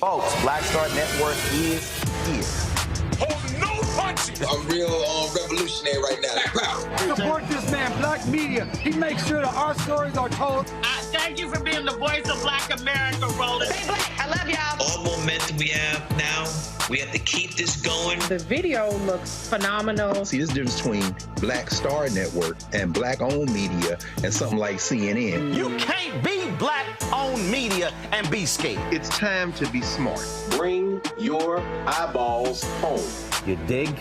Folks, Black Star Network is here. Hold no punches! I'm real revolutionary right now. Support this man, Black Media. He makes sure that our stories are told. Thank you for being the voice of Black America, Roland. Stay black. I love y'all. All momentum we have now, we have to keep this going. The video looks phenomenal. See, this difference between Black Star Network and Black-owned media and something like CNN. You can't be Black-owned media and be scared. It's time to be smart. Bring your eyeballs home. You dig?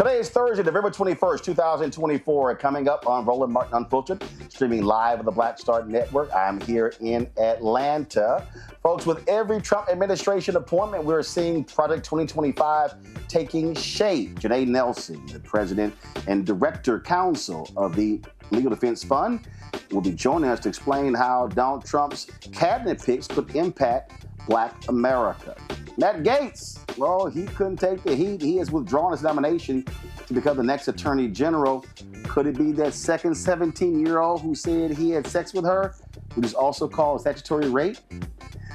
Today is Thursday, November 21st, 2024. Coming up on Roland Martin Unfiltered, streaming live on the Black Star Network. I'm here in Atlanta. Folks, with every Trump administration appointment, we're seeing Project 2025 taking shape. Janai Nelson, the president and director-counsel of the Legal Defense Fund, will be joining us to explain how Donald Trump's cabinet picks could impact Black America. Matt Gaetz, well, he couldn't take the heat. He has withdrawn his nomination to become the next attorney general. Could it be that second 17-year-old who said he had sex with her, which is also called statutory rape?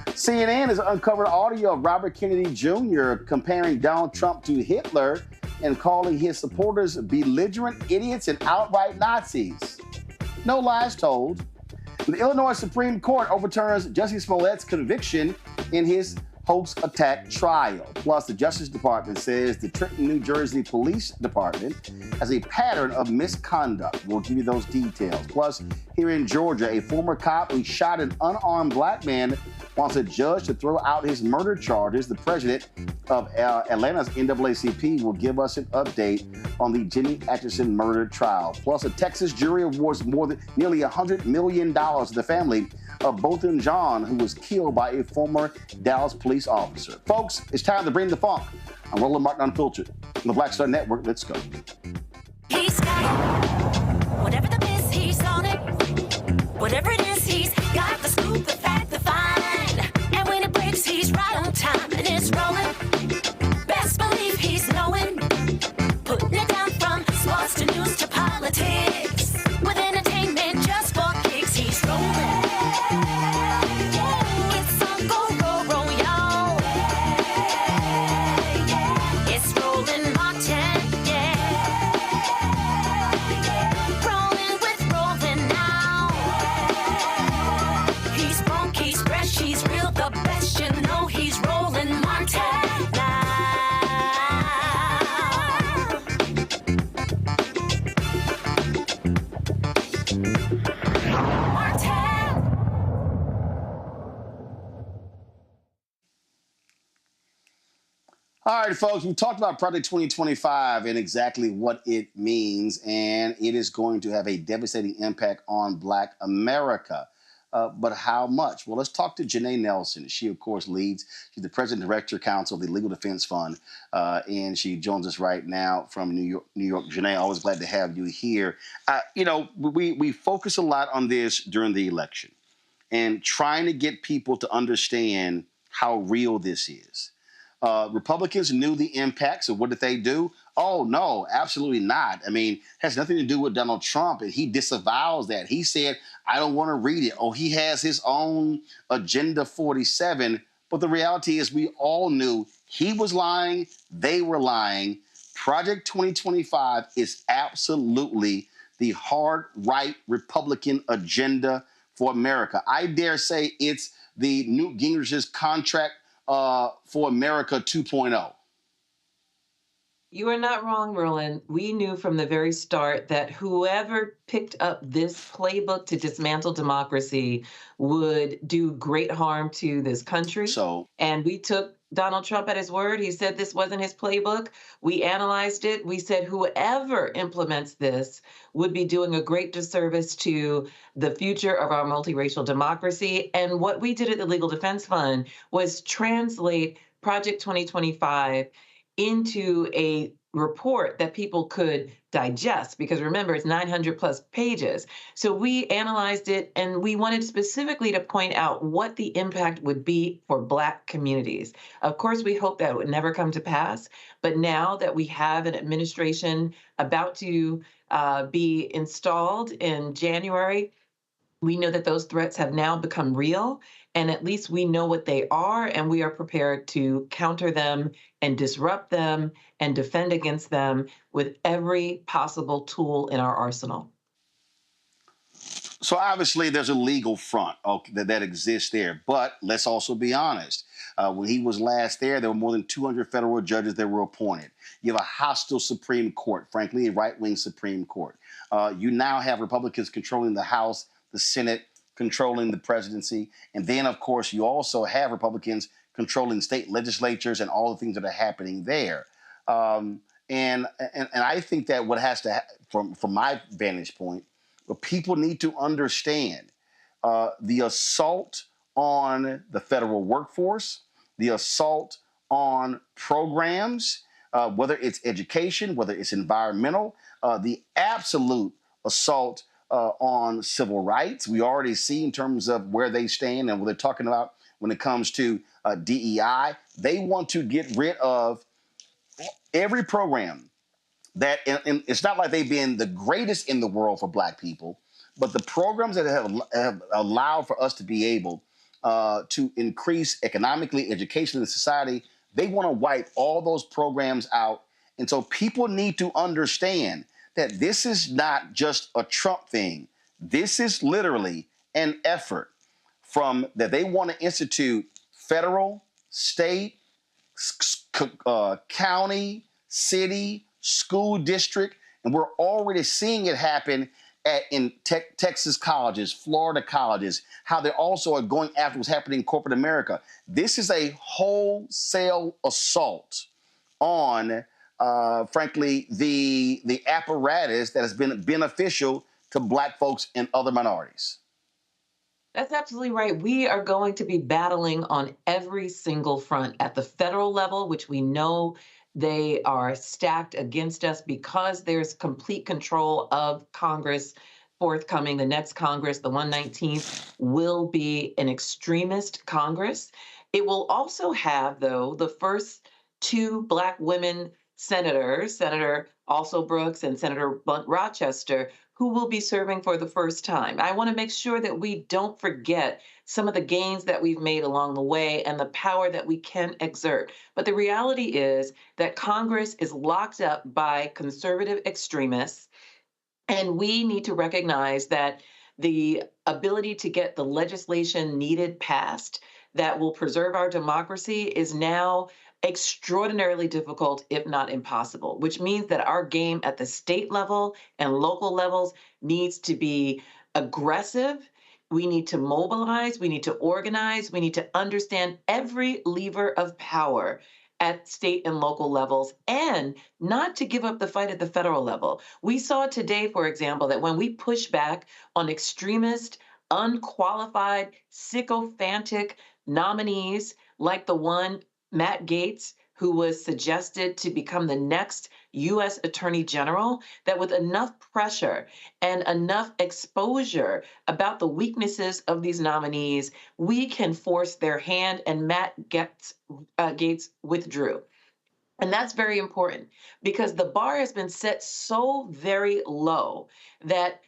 CNN has uncovered audio of Robert Kennedy Jr. comparing Donald Trump to Hitler and calling his supporters belligerent idiots and outright Nazis. No lies told. The Illinois Supreme Court overturns Jussie Smollett's conviction in his hoax attack trial. Plus, the Justice Department says the Trenton, New Jersey Police Department has a pattern of misconduct. We'll give you those details. Plus, here in Georgia, a former cop who shot an unarmed black man wants a judge to throw out his murder charges. The president of Atlanta's NAACP will give us an update on the Jimmy Atchison murder trial. Plus, a Texas jury awards nearly $100 million to the family of Bolton John, who was killed by a former Dallas police officer. Folks, it's time to bring the funk. I'm Roland Martin Unfiltered on the Black Star Network. Let's go. He's got it. Whatever the miss, he's on it. Whatever it is, he's got the scoop, the fact, the find. And when it breaks, he's right on time and it's rolling. Best believe he's knowing. Putting it down from sports to news to politics. With entertainment just for kicks, he's rolling. It's on go, roll, y'all. It's rolling Martin, rolling with rolling now. He's funk, he's fresh, he's real, the best. You know he's rolling Martin now. All right, folks, we talked about Project 2025 and exactly what it means, and it is going to have a devastating impact on Black America. But how much? Well, let's talk to Janai Nelson. She, of course, leads. She's the president, director-counsel of the Legal Defense Fund, and she joins us right now from New York. New York. Janai, always glad to have you here. We focus a lot on this during the election and trying to get people to understand how real this is. Republicans knew the impacts. So what did they do? Oh, no, absolutely not. I mean, it has nothing to do with Donald Trump, and he disavows that. He said, I don't want to read it. Oh, he has his own Agenda 47. But the reality is we all knew he was lying. They were lying. Project 2025 is absolutely the hard right Republican agenda for America. I dare say it's the Newt Gingrich's contract for America 2.0. You are not wrong, Roland. We knew from the very start that whoever picked up this playbook to dismantle democracy would do great harm to this country. And we took Donald Trump at his word. He said this wasn't his playbook. We analyzed it. We said whoever implements this would be doing a great disservice to the future of our multiracial democracy. And what we did at the Legal Defense Fund was translate Project 2025 into a report that people could digest, because remember, it's 900 plus pages. So we analyzed it, and we wanted specifically to point out what the impact would be for Black communities. Of course, we hope that would never come to pass, but now that we have an administration about to be installed in January, we know that those threats have now become real, and at least we know what they are, and we are prepared to counter them and disrupt them and defend against them with every possible tool in our arsenal. So obviously there's a legal front that exists there, but let's also be honest. When he was last there were more than 200 federal judges that were appointed. You have a hostile Supreme Court, frankly, a right-wing Supreme Court. You now have Republicans controlling the House, the Senate, controlling the presidency. And then, of course, you also have Republicans controlling state legislatures and all the things that are happening there. And I think that what has to, from my vantage point, what people need to understand, the assault on the federal workforce, the assault on programs, whether it's education, whether it's environmental, the absolute assault on civil rights. We already see in terms of where they stand and what they're talking about when it comes to DEI. They want to get rid of every program that, and it's not like they've been the greatest in the world for Black people, but the programs that have allowed for us to be able to increase economically, educationally, in society, they want to wipe all those programs out. And so people need to understand that this is not just a Trump thing. This is literally an effort from that they want to institute federal, state, county, city, school district, and we're already seeing it happen in Texas colleges, Florida colleges, how they also are going after what's happening in corporate America. This is a wholesale assault on frankly, the apparatus that has been beneficial to Black folks and other minorities. That's absolutely right. We are going to be battling on every single front at the federal level, which we know they are stacked against us because there's complete control of Congress forthcoming. The next Congress, the 119th, will be an extremist Congress. It will also have, though, the first two Black women senators, Senator Also Brooks and Senator Blunt Rochester, who will be serving for the first time. I want to make sure that we don't forget some of the gains that we've made along the way and the power that we can exert. But the reality is that Congress is locked up by conservative extremists, and we need to recognize that the ability to get the legislation needed passed that will preserve our democracy is now extraordinarily difficult, if not impossible, which means that our game at the state level and local levels needs to be aggressive. We need to mobilize, we need to organize, we need to understand every lever of power at state and local levels, and not to give up the fight at the federal level. We saw today, for example, that when we push back on extremist, unqualified, sycophantic nominees like the one, Matt Gaetz, who was suggested to become the next U.S. Attorney General, that with enough pressure and enough exposure about the weaknesses of these nominees, we can force their hand, and Matt Gaetz withdrew. And that's very important because the bar has been set so very low that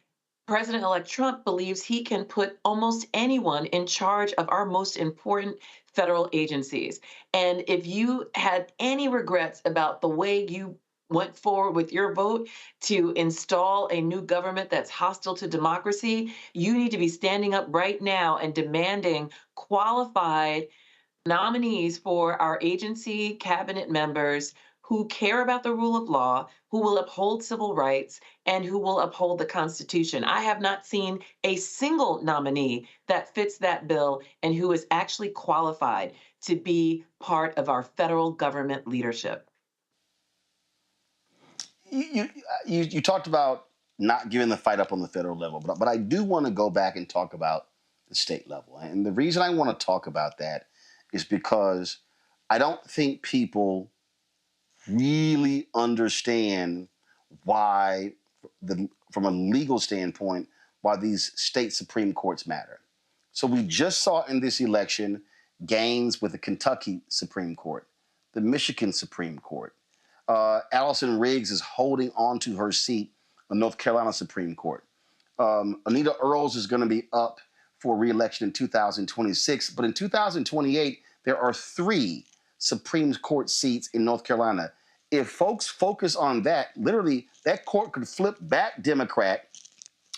President-elect Trump believes he can put almost anyone in charge of our most important federal agencies. And if you had any regrets about the way you went forward with your vote to install a new government that's hostile to democracy, you need to be standing up right now and demanding qualified nominees for our agency cabinet members who care about the rule of law, who will uphold civil rights, and who will uphold the Constitution. I have not seen a single nominee that fits that bill and who is actually qualified to be part of our federal government leadership. You talked about not giving the fight up on the federal level, but I do want to go back and talk about the state level. And the reason I want to talk about that is because I don't think people really understand why, from a legal standpoint, why these state Supreme Courts matter. So we just saw in this election gains with the Kentucky Supreme Court, the Michigan Supreme Court. Allison Riggs is holding on to her seat on North Carolina Supreme Court. Anita Earls is going to be up for re-election in 2026, but in 2028, there are 3 Supreme Court seats in North Carolina. If folks focus on that, literally, that court could flip back Democrat.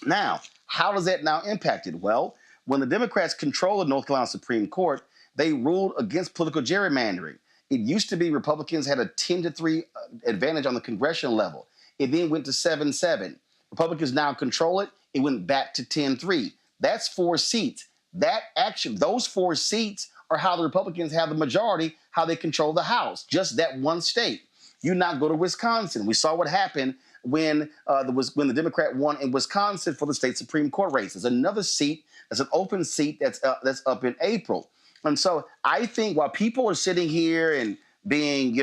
Now, how does that now impact it? Well, when the Democrats controlled the North Carolina Supreme Court, they ruled against political gerrymandering. It used to be Republicans had a 10-3 advantage on the congressional level. It then went to 7-7. Republicans now control it. It went back to 10-3. That's 4 seats. Those 4 seats are how the Republicans have the majority, how they control the House, just that one state. You now go to Wisconsin. We saw what happened when the Democrat won in Wisconsin for the state Supreme Court race. There's another seat, that's an open seat that's up in April. And so I think while people are sitting here and being,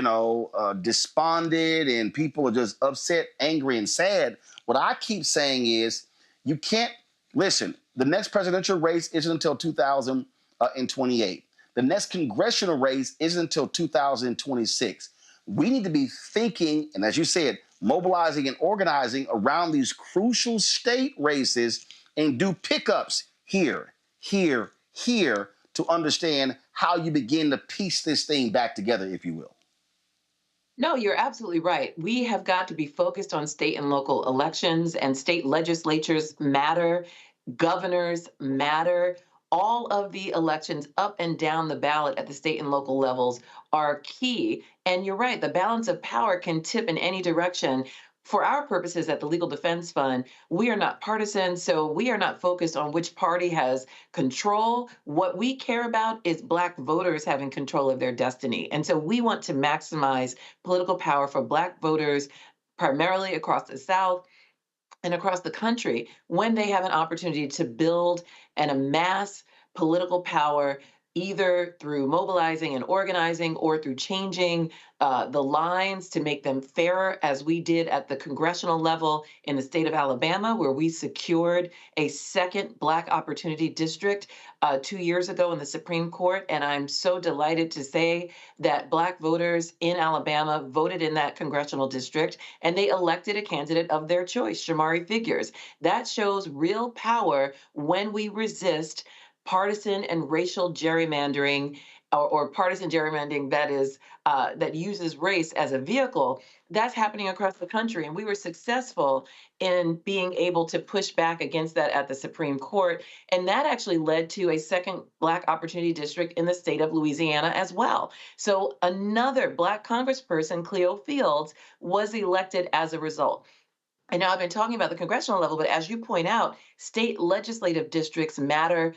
despondent and people are just upset, angry, and sad, what I keep saying is you can't, listen, the next presidential race isn't until 2028. The next congressional race isn't until 2026. We need to be thinking, and as you said, mobilizing and organizing around these crucial state races and do pickups here, here, here to understand how you begin to piece this thing back together, if you will. No, you're absolutely right. We have got to be focused on state and local elections, and state legislatures matter, governors matter. All of the elections up and down the ballot at the state and local levels are key. And you're right, the balance of power can tip in any direction. For our purposes at the Legal Defense Fund, we are not partisan, so we are not focused on which party has control. What we care about is Black voters having control of their destiny. And so we want to maximize political power for Black voters, primarily across the South and across the country, when they have an opportunity to build and amass political power either through mobilizing and organizing or through changing the lines to make them fairer, as we did at the congressional level in the state of Alabama, where we secured a second Black Opportunity District 2 years ago in the Supreme Court. And I'm so delighted to say that Black voters in Alabama voted in that congressional district, and they elected a candidate of their choice, Shamari Figures. That shows real power when we resist partisan and racial gerrymandering, or partisan gerrymandering that uses race as a vehicle. That's happening across the country, and we were successful in being able to push back against that at the Supreme Court, and that actually led to a second Black Opportunity District in the state of Louisiana as well. So another Black congressperson, Cleo Fields, was elected as a result. And now I've been talking about the congressional level, but as you point out, state legislative districts matter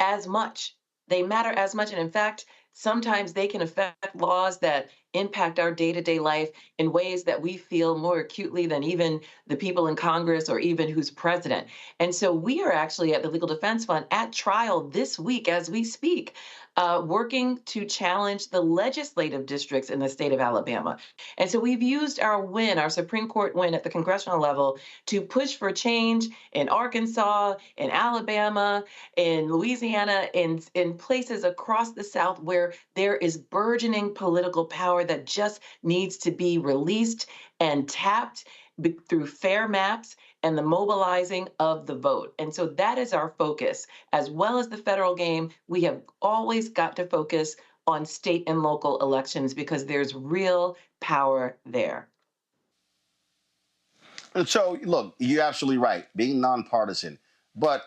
as much. They matter as much. And in fact, sometimes they can affect laws that impact our day-to-day life in ways that we feel more acutely than even the people in Congress or even who's president. And so we are actually at the Legal Defense Fund at trial this week as we speak, working to challenge the legislative districts in the state of Alabama. And so we've used our win, our Supreme Court win at the congressional level, to push for change in Arkansas, in Alabama, in Louisiana, in places across the South where there is burgeoning political power that just needs to be released and tapped through fair maps and the mobilizing of the vote. And so that is our focus. As well as the federal game, we have always got to focus on state and local elections because there's real power there. And so, look, you're absolutely right, being nonpartisan. But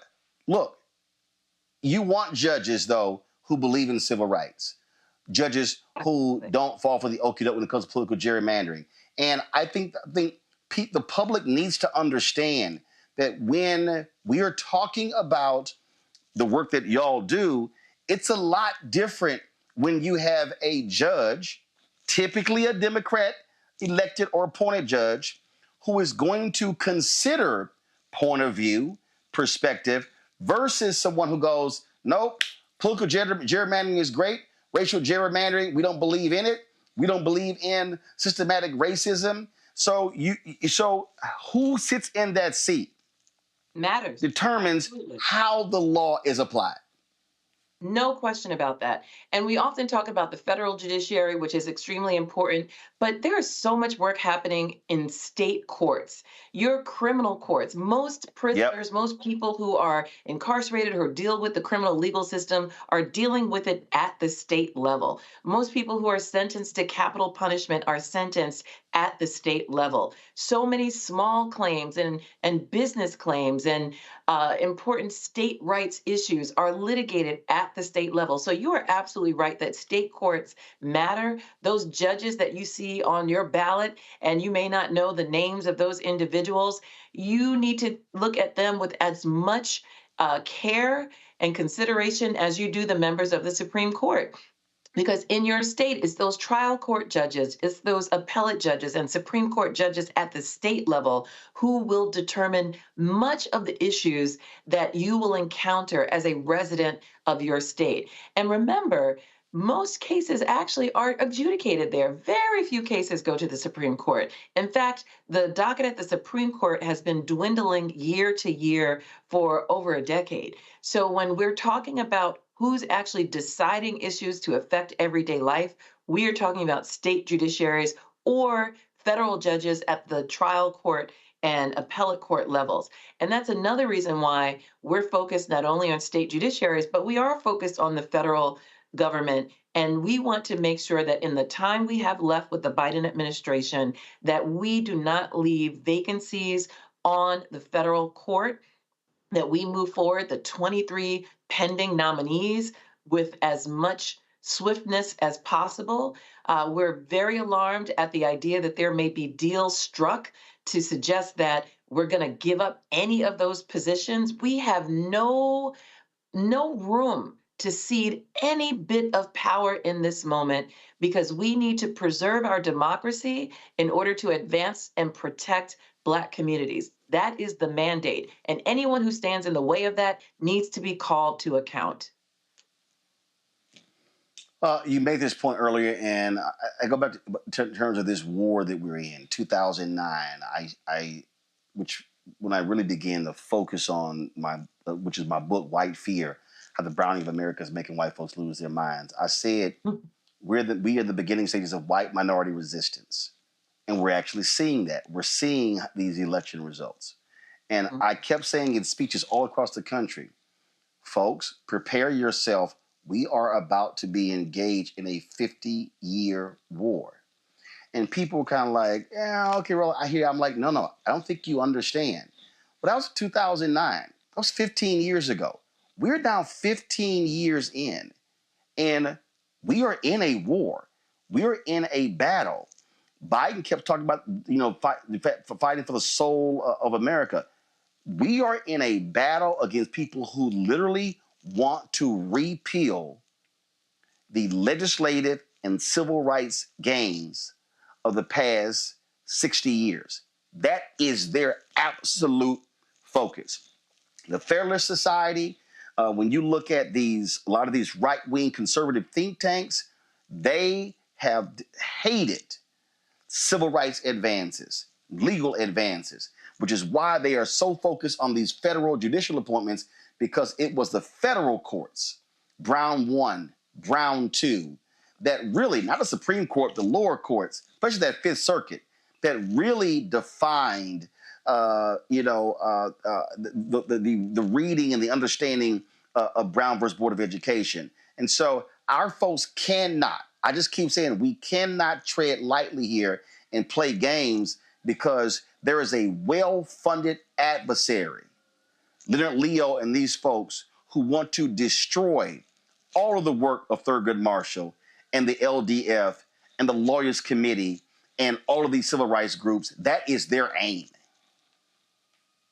look, you want judges, though, who believe in civil rights, judges who don't fall for the okie doke when it comes to political gerrymandering. And I think the public needs to understand that when we are talking about the work that y'all do, it's a lot different when you have a judge, typically a Democrat elected or appointed judge, who is going to consider point of view, perspective, versus someone who goes, nope, political gerrymandering is great. Racial gerrymandering, we don't believe in it. We don't believe in systematic racism. So who sits in that seat matters. Determines Absolutely. How the law is applied. No question about that. And we often talk about the federal judiciary, which is extremely important, but there is so much work happening in state courts, your criminal courts. Most prisoners, most people who are incarcerated or deal with the criminal legal system are dealing with it at the state level. Most people who are sentenced to capital punishment are sentenced at the state level. So many small claims and business claims and important state rights issues are litigated at the state level. So you are absolutely right that state courts matter. Those judges that you see on your ballot, and you may not know the names of those individuals, you need to look at them with as much care and consideration as you do the members of the Supreme Court. Because in your state, it's those trial court judges, it's those appellate judges and Supreme Court judges at the state level who will determine much of the issues that you will encounter as a resident of your state. And remember, most cases actually aren't adjudicated there. Very few cases go to the Supreme Court. In fact, the docket at the Supreme Court has been dwindling year to year for over a decade. So when we're talking about who's actually deciding issues to affect everyday life, we are talking about state judiciaries or federal judges at the trial court and appellate court levels. And that's another reason why we're focused not only on state judiciaries, but we are focused on the federal government. And we want to make sure that in the time we have left with the Biden administration, that we do not leave vacancies on the federal court, that we move forward the 23 pending nominees with as much swiftness as possible. We're very alarmed at the idea that there may be deals struck to suggest that we're going to give up any of those positions. We have no room to cede any bit of power in this moment because we need to preserve our democracy in order to advance and protect Black communities. That is the mandate. And anyone who stands in the way of that needs to be called to account. You made this point earlier, and I go back to in terms of this war that we're in, 2009. Which when I really began to focus on which is my book, White Fear: How the Browning of America is Making White Folks Lose Their Minds. I said we are the beginning stages of white minority resistance, and we're actually seeing that. We're seeing these election results, and I kept saying in speeches all across the country, folks, prepare yourself. We are about to be engaged in a 50-year war. And people were kind of like, yeah, okay, well, I'm like, no, I don't think you understand. But that was 2009. That was 15 years ago. We're now 15 years in, and we are in a war. We are in a battle. Biden kept talking about, fighting for the soul of America. We are in a battle against people who literally want to repeal the legislative and civil rights gains of the past 60 years. That is their absolute focus. The Fairless Society, when you look at a lot of these right-wing conservative think tanks, they have hated civil rights advances, legal advances, which is why they are so focused on these federal judicial appointments, because it was the federal courts, Brown 1, Brown 2, that really, not the Supreme Court, the lower courts, especially that Fifth Circuit, that really defined, the reading and the understanding of Brown versus Board of Education. And so our folks cannot, I just keep saying, we cannot tread lightly here and play games, because there is a well-funded adversary, Leonard Leo and these folks, who want to destroy all of the work of Thurgood Marshall and the LDF and the Lawyers Committee and all of these civil rights groups. That is their aim.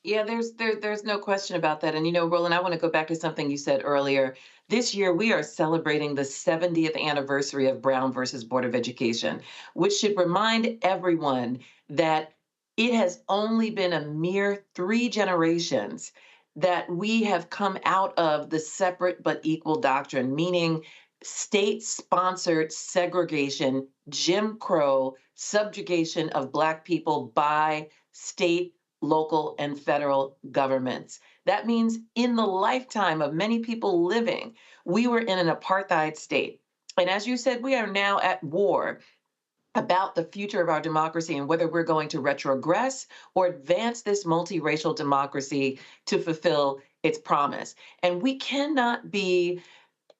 Yeah, there's no question about that. And Roland, I want to go back to something you said earlier. This year, we are celebrating the 70th anniversary of Brown versus Board of Education, which should remind everyone that it has only been a mere 3 generations that we have come out of the separate but equal doctrine, meaning state-sponsored segregation, Jim Crow, subjugation of Black people by state, local, and federal governments. That means in the lifetime of many people living, we were in an apartheid state. And as you said, we are now at war about the future of our democracy and whether we're going to retrogress or advance this multiracial democracy to fulfill its promise. And we cannot be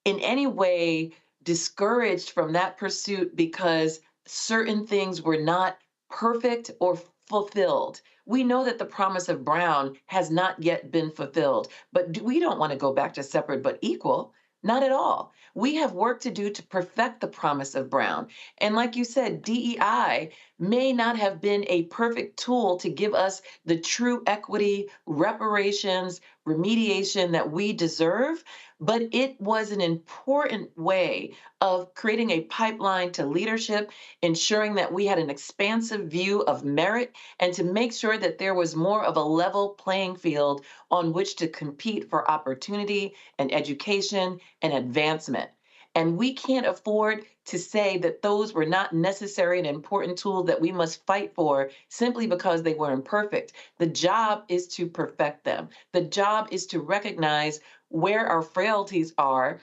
in any way discouraged from that pursuit because certain things were not perfect or fulfilled. We know that the promise of Brown has not yet been fulfilled, but we don't want to go back to separate but equal. Not at all. We have work to do to perfect the promise of Brown. And like you said, DEI may not have been a perfect tool to give us the true equity, reparations, remediation that we deserve, but it was an important way of creating a pipeline to leadership, ensuring that we had an expansive view of merit, and to make sure that there was more of a level playing field on which to compete for opportunity and education and advancement. And we can't afford to say that those were not necessary and important tools that we must fight for simply because they were imperfect. The job is to perfect them. The job is to recognize where our frailties are,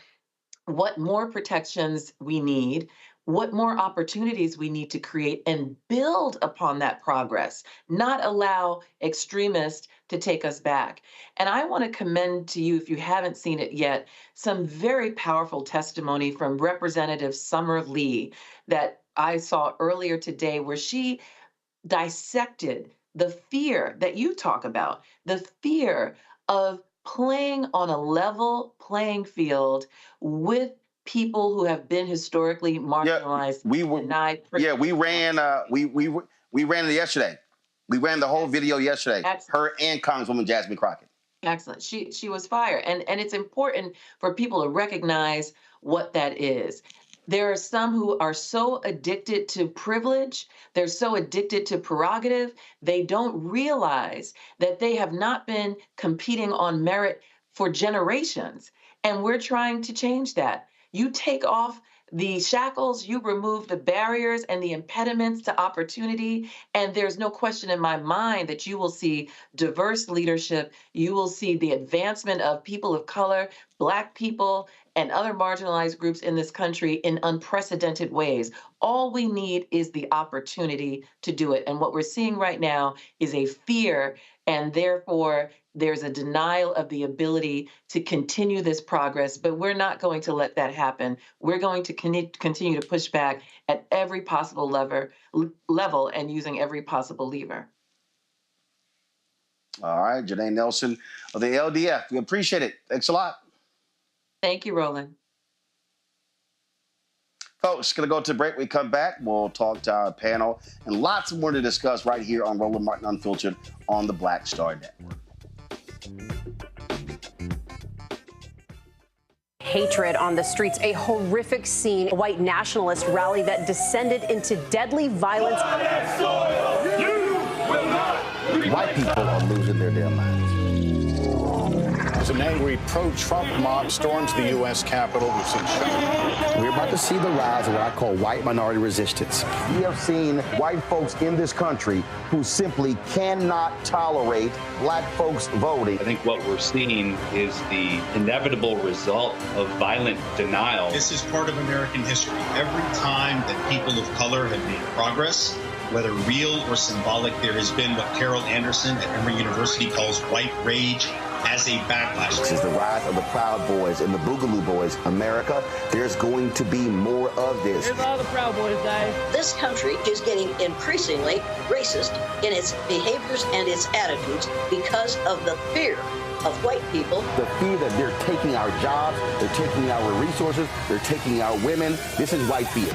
what more protections we need, what more opportunities we need to create, and build upon that progress, not allow extremists to take us back. And I want to commend to you, if you haven't seen it yet, some very powerful testimony from Representative Summer Lee that I saw earlier today, where she dissected the fear that you talk about, the fear of playing on a level playing field with people who have been historically marginalized. Denied. We ran it yesterday. We ran the whole video yesterday. Excellent. Her and Congresswoman Jasmine Crockett. Excellent. She was fire. And it's important for people to recognize what that is. There are some who are so addicted to privilege, they're so addicted to prerogative, they don't realize that they have not been competing on merit for generations. And we're trying to change that. You take off the shackles, you remove the barriers and the impediments to opportunity. And there's no question in my mind that you will see diverse leadership. You will see the advancement of people of color, Black people, and other marginalized groups in this country in unprecedented ways. All we need is the opportunity to do it. And what we're seeing right now is a fear, and therefore there's a denial of the ability to continue this progress. But we're not going to let that happen. We're going to continue to push back at every possible level and using every possible lever. All right, Janai Nelson of the LDF. We appreciate it. Thanks a lot. Thank you, Roland. Folks, going to go to break. We come back. We'll talk to our panel and lots more to discuss right here on Roland Martin Unfiltered on the Black Star Network. Hatred on the streets, a horrific scene, a white nationalist rally that descended into deadly violence. White people are losing their damn minds. As an angry pro-Trump mob storms the U.S. Capitol, we've seen shooting. We're about to see the rise of what I call white minority resistance. We have seen white folks in this country who simply cannot tolerate Black folks voting. I think what we're seeing is the inevitable result of violent denial. This is part of American history. Every time that people of color have made progress, whether real or symbolic, there has been what Carol Anderson at Emory University calls white rage as a backlash. This is the rise of the Proud Boys and the Boogaloo Boys. America, there's going to be more of this. Here's all the Proud Boys, Dave. This country is getting increasingly racist in its behaviors and its attitudes because of the fear of white people. The fear that they're taking our jobs, they're taking our resources, they're taking our women. This is white fear.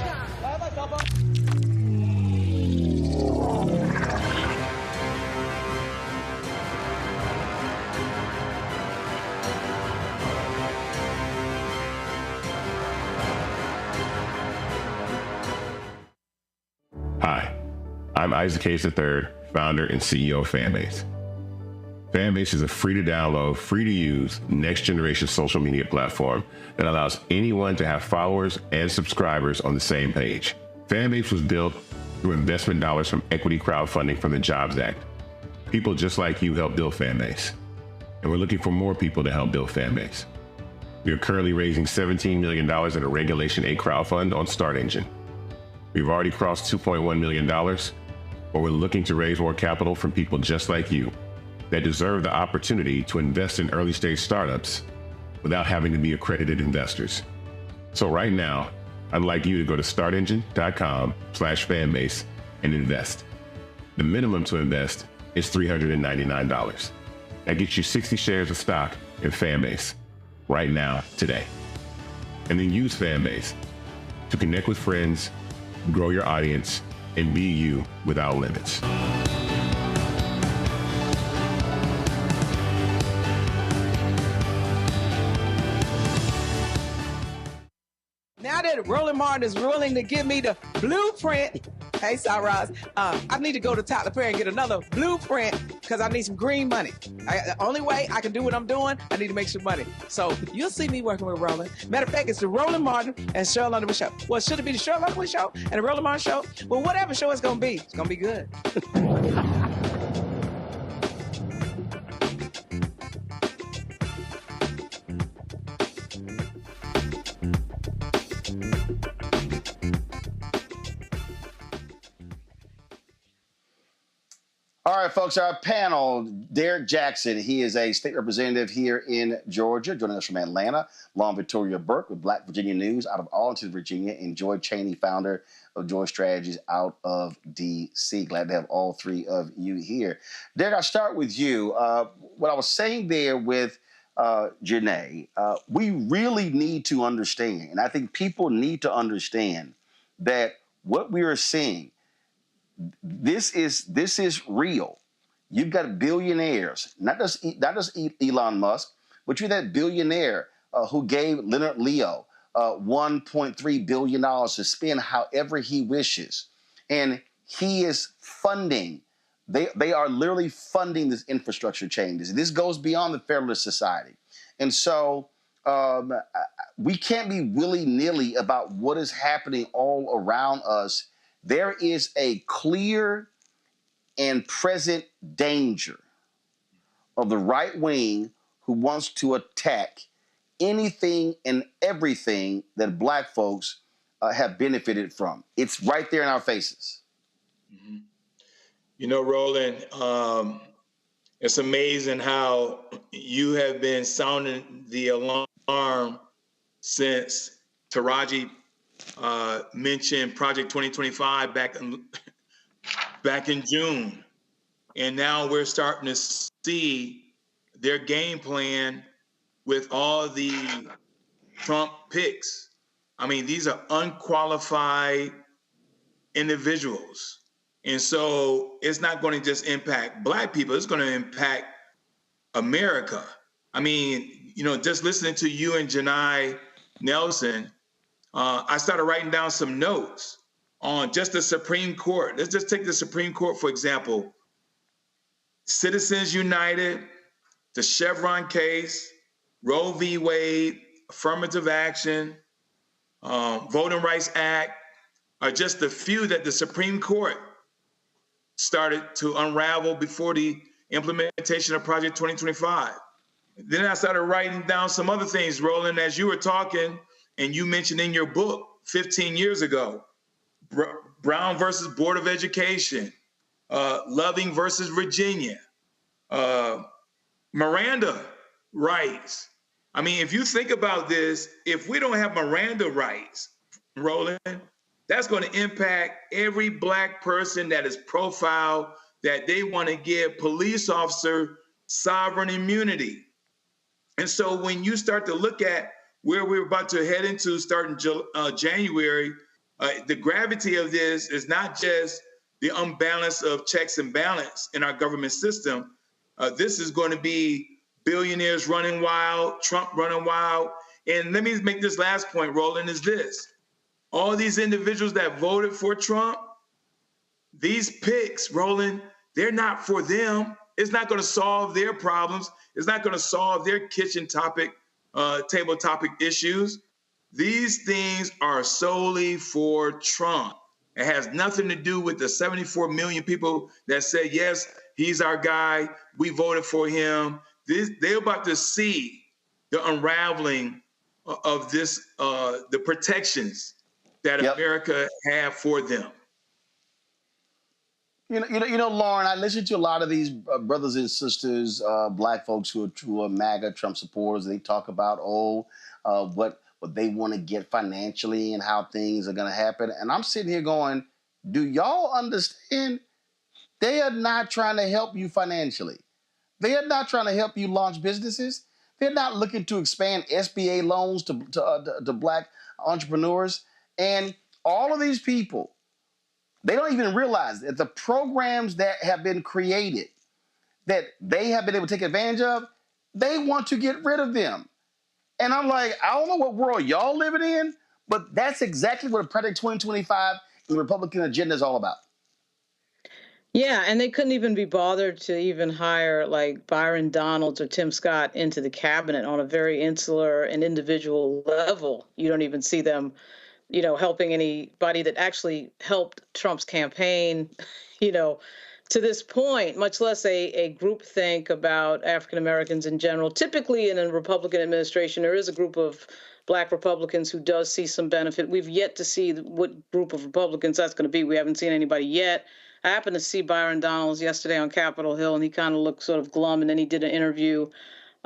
Hi, I'm Isaac Hayes III, founder and CEO of Fanbase. Fanbase is a free-to-download, free-to-use, next-generation social media platform that allows anyone to have followers and subscribers on the same page. Fanbase was built through investment dollars from equity crowdfunding from the Jobs Act. People just like you helped build Fanbase, and we're looking for more people to help build Fanbase. We are currently raising $17 million in a Regulation A crowdfund on Start Engine. We've already crossed $2.1 million, but we're looking to raise more capital from people just like you that deserve the opportunity to invest in early-stage startups without having to be accredited investors. So right now, I'd like you to go to startengine.com/fanbase and invest. The minimum to invest is $399. That gets you 60 shares of stock in Fanbase right now, today. And then use Fanbase to connect with friends, grow your audience, and be you without limits. Now that Roland Martin is willing to give me the blueprint, hey, Cyrus, I need to go to Tyler Perry and get another blueprint because I need some green money. The only way I can do what I'm doing, I need to make some money. So you'll see me working with Roland. Matter of fact, it's the Roland Martin and Cheryl Underwood show. Well, should it be the Cheryl Underwood show and the Roland Martin show? Well, whatever show it's going to be good. All right, folks, our panel, Derek Jackson. He is a state representative here in Georgia, joining us from Atlanta. Long Victoria Burke with Black Virginia News out of Arlington, Virginia, and Joy Chaney, founder of Joy Strategies out of D.C. Glad to have all three of you here. Derek, I'll start with you. What I was saying there with Janai, we really need to understand, and I think people need to understand that what we are seeing, this is real. You've got billionaires, not just Elon Musk, but you're that billionaire who gave Leonard Leo $1.3 billion to spend however he wishes. And he is funding, they are literally funding this infrastructure change. This goes beyond the Federalist Society. And so We can't be willy-nilly about what is happening all around us. There is a clear and present danger of the right wing who wants to attack anything and everything that Black folks have benefited from. It's right there in our faces. Mm-hmm. You know, Roland, it's amazing how you have been sounding the alarm since Taraji mentioned Project 2025 back in June. And now we're starting to see their game plan with all the Trump picks. I mean, these are unqualified individuals. And so it's not going to just impact Black people, it's going to impact America. I mean, you know, just listening to you and Janai Nelson, I started writing down some notes on just the Supreme Court. Let's just take the Supreme Court, for example. Citizens United, the Chevron case, Roe v. Wade, affirmative action, Voting Rights Act are just a few that the Supreme Court started to unravel before the implementation of Project 2025. Then I started writing down some other things, Roland, as you were talking, and you mentioned in your book 15 years ago, Brown versus Board of Education, Loving versus Virginia, Miranda rights. I mean, if you think about this, if we don't have Miranda rights, Roland, that's going to impact every Black person that is profiled, that they want to give police officer sovereign immunity. And so when you start to look at where we're about to head into starting January, the gravity of this is not just the unbalance of checks and balance in our government system. This is going to be billionaires running wild, Trump running wild. And let me make this last point, Roland, is this. All these individuals that voted for Trump, these picks, Roland, they're not for them. It's not going to solve their problems. It's not going to solve their kitchen topic, table topic issues. These things are solely for Trump. It has nothing to do with the 74 million people that said, yes, he's our guy. We voted for him. They're about to see the unraveling of this, the protections that America have for them. You know, Lauren, I listen to a lot of these brothers and sisters, Black folks who are MAGA Trump supporters. They talk about, what they want to get financially and how things are going to happen. And I'm sitting here going, do y'all understand? They are not trying to help you financially. They are not trying to help you launch businesses. They're not looking to expand SBA loans to Black entrepreneurs. And all of these people, they don't even realize that the programs that have been created, that they have been able to take advantage of, they want to get rid of them. And I'm like, I don't know what world y'all living in, but that's exactly what Project 2025 and the Republican agenda is all about. Yeah, and they couldn't even be bothered to even hire like Byron Donalds or Tim Scott into the cabinet on a very insular and individual level. You don't even see them, you know, helping anybody that actually helped Trump's campaign, you know, to this point, much less a groupthink about African Americans in general. Typically in a Republican administration, there is a group of Black Republicans who does see some benefit. We've yet to see what group of Republicans that's going to be. We haven't seen anybody yet. I happened to see Byron Donalds yesterday on Capitol Hill, and he kind of looked sort of glum, and then he did an interview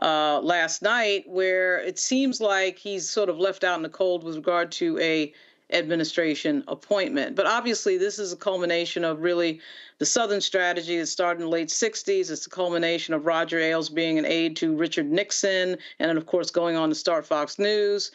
last night where it seems like he's sort of left out in the cold with regard to a administration appointment. But obviously, this is a culmination of really the Southern strategy that started in the late 60s. It's a culmination of Roger Ailes being an aide to Richard Nixon, and then, of course, going on to start Fox News.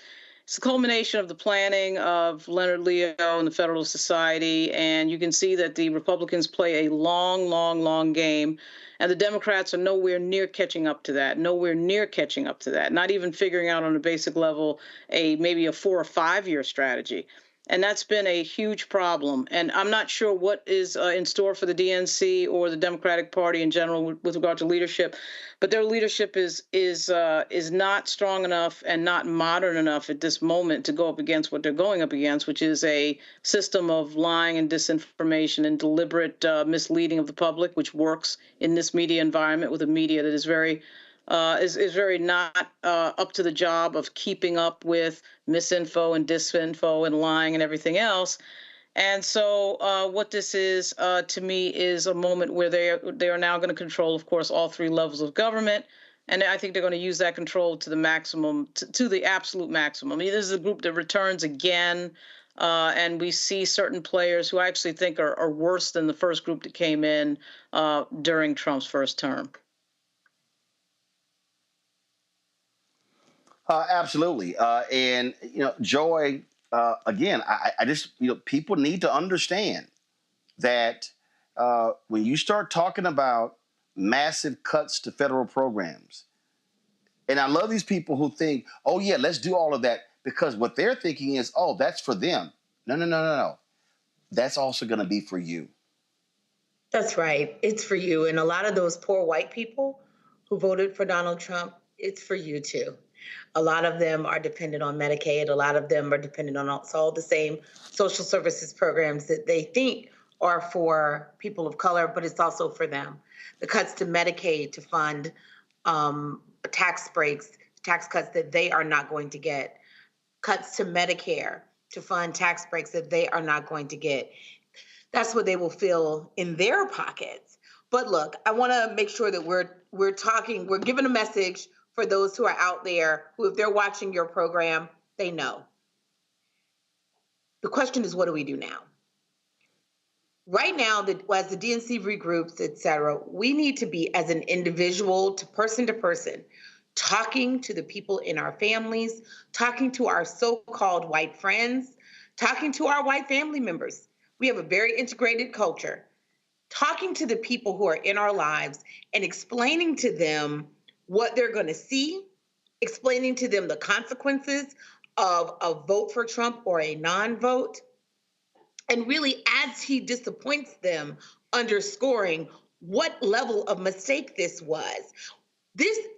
It's a culmination of the planning of Leonard Leo and the Federalist Society, and you can see that the Republicans play a long, long, long game, and the Democrats are nowhere near catching up to that, not even figuring out on a basic level maybe a 4 or 5 year strategy. And that's been a huge problem. And I'm not sure what is in store for the DNC or the Democratic Party in general with regard to leadership, but their leadership is not strong enough and not modern enough at this moment to go up against what they're going up against, which is a system of lying and disinformation and deliberate misleading of the public, which works in this media environment with a media that is very not up to the job of keeping up with misinfo and disinfo and lying and everything else. And so what this is, to me, is a moment where they are now going to control, of course, all three levels of government. And I think they're going to use that control to the maximum, to the absolute maximum. I mean, this is a group that returns again. And we see certain players who I actually think are worse than the first group that came in during Trump's first term. Absolutely. And, Joy, again, I just, people need to understand that when you start talking about massive cuts to federal programs, and I love these people who think, oh, yeah, let's do all of that, because what they're thinking is, oh, that's for them. No. That's also going to be for you. That's right. It's for you. And a lot of those poor white people who voted for Donald Trump, it's for you, too. A lot of them are dependent on Medicaid. A lot of them are dependent on all the same social services programs that they think are for people of color, but it's also for them. The cuts to Medicaid to fund tax breaks, tax cuts that they are not going to get. Cuts to Medicare to fund tax breaks that they are not going to get. That's what they will feel in their pockets. But look, I want to make sure that we're giving a message for those who are out there who, if they're watching your program, they know. The question is, what do we do now? Right now, as the DNC regroups, et cetera, we need to be, as an individual, to person, talking to the people in our families, talking to our so-called white friends, talking to our white family members. We have a very integrated culture. Talking to the people who are in our lives and explaining to them what they're going to see, explaining to them the consequences of a vote for Trump or a non-vote, and really, as he disappoints them, underscoring what level of mistake this was.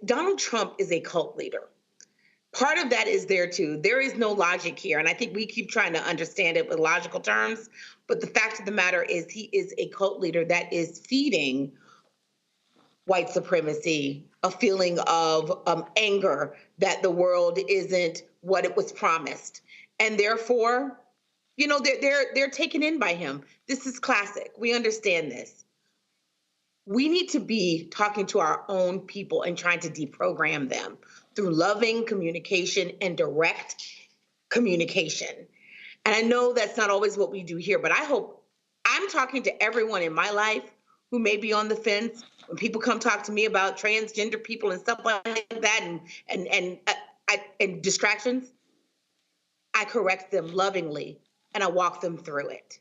Donald Trump is a cult leader. Part of that is there too. There is no logic here, and I think we keep trying to understand it with logical terms, but the fact of the matter is he is a cult leader that is feeding white supremacy, a feeling of anger that the world isn't what it was promised. And therefore, they're taken in by him. This is classic. We understand this. We need to be talking to our own people and trying to deprogram them through loving communication and direct communication. And I know that's not always what we do here, but I hope I'm talking to everyone in my life who may be on the fence. When people come talk to me about transgender people and stuff like that and distractions, I correct them lovingly and I walk them through it.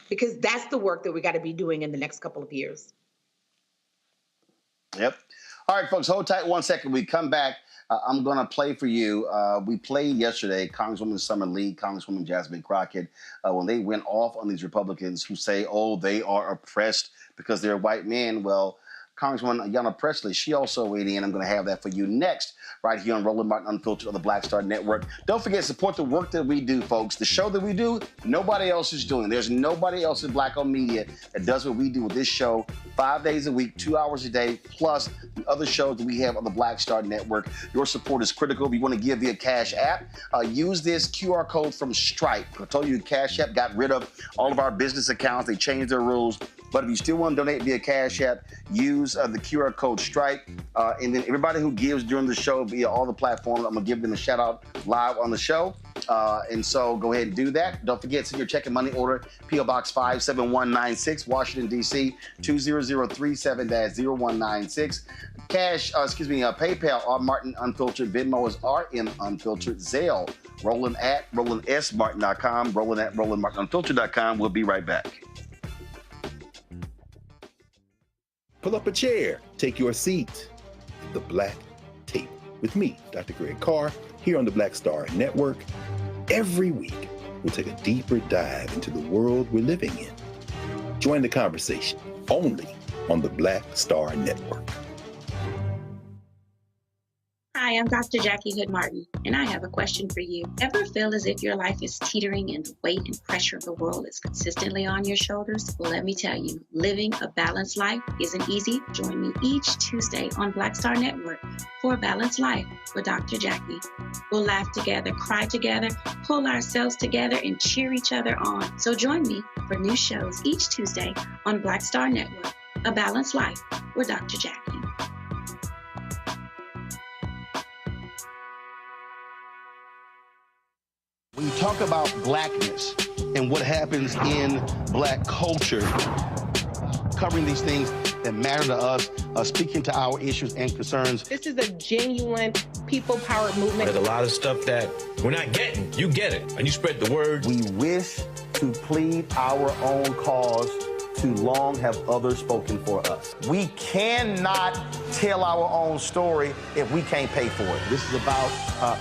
Because that's the work that we got to be doing in the next couple of years. Yep. All right, folks, hold tight 1 second. We come back. I'm going to play for you. We played yesterday Congresswoman Summer Lee, Congresswoman Jasmine Crockett, when they went off on these Republicans who say, oh, they are oppressed because they're white men. Well, Congresswoman Ayanna Pressley, she also weighed in. I'm going to have that for you next, right here on Roland Martin Unfiltered on the Black Star Network. Don't forget, support the work that we do, folks. The show that we do, nobody else is doing. There's nobody else in Black-owned media that does what we do with this show 5 days a week, 2 hours a day, plus the other shows that we have on the Black Star Network. Your support is critical. If you want to give via Cash App, use this QR code from Stripe. I told you Cash App got rid of all of our business accounts. They changed their rules. But if you still want to donate via Cash App, use the QR code Stripe. And then everybody who gives during the show via all the platforms, I'm going to give them a shout out live on the show. And so go ahead and do that. Don't forget, send your check and money order, P.O. Box 57196, Washington, D.C., 20037-0196. PayPal, R. Martin Unfiltered. Venmo is RM Unfiltered. Zelle, Roland at RolandSMartin.com, Roland at RolandMartinUnfiltered.com. We'll be right back. Pull up a chair, take your seat. The Black Tape with me, Dr. Greg Carr, here on the Black Star Network. Every week, we'll take a deeper dive into the world we're living in. Join the conversation only on the Black Star Network. Hi, I'm Dr. Jackie Hood Martin, and I have a question for you. Ever feel as if your life is teetering and the weight and pressure of the world is consistently on your shoulders? Well, let me tell you, living a balanced life isn't easy. Join me each Tuesday on Black Star Network for A Balanced Life with Dr. Jackie. We'll laugh together, cry together, pull ourselves together, and cheer each other on. So join me for new shows each Tuesday on Black Star Network, A Balanced Life with Dr. Jackie. When you talk about blackness and what happens in black culture, covering these things that matter to us, speaking to our issues and concerns. This is a genuine people-powered movement. There's a lot of stuff that we're not getting. You get it, and you spread the word. We wish to plead our own cause. Too long have others spoken for us. We cannot tell our own story if we can't pay for it. This is about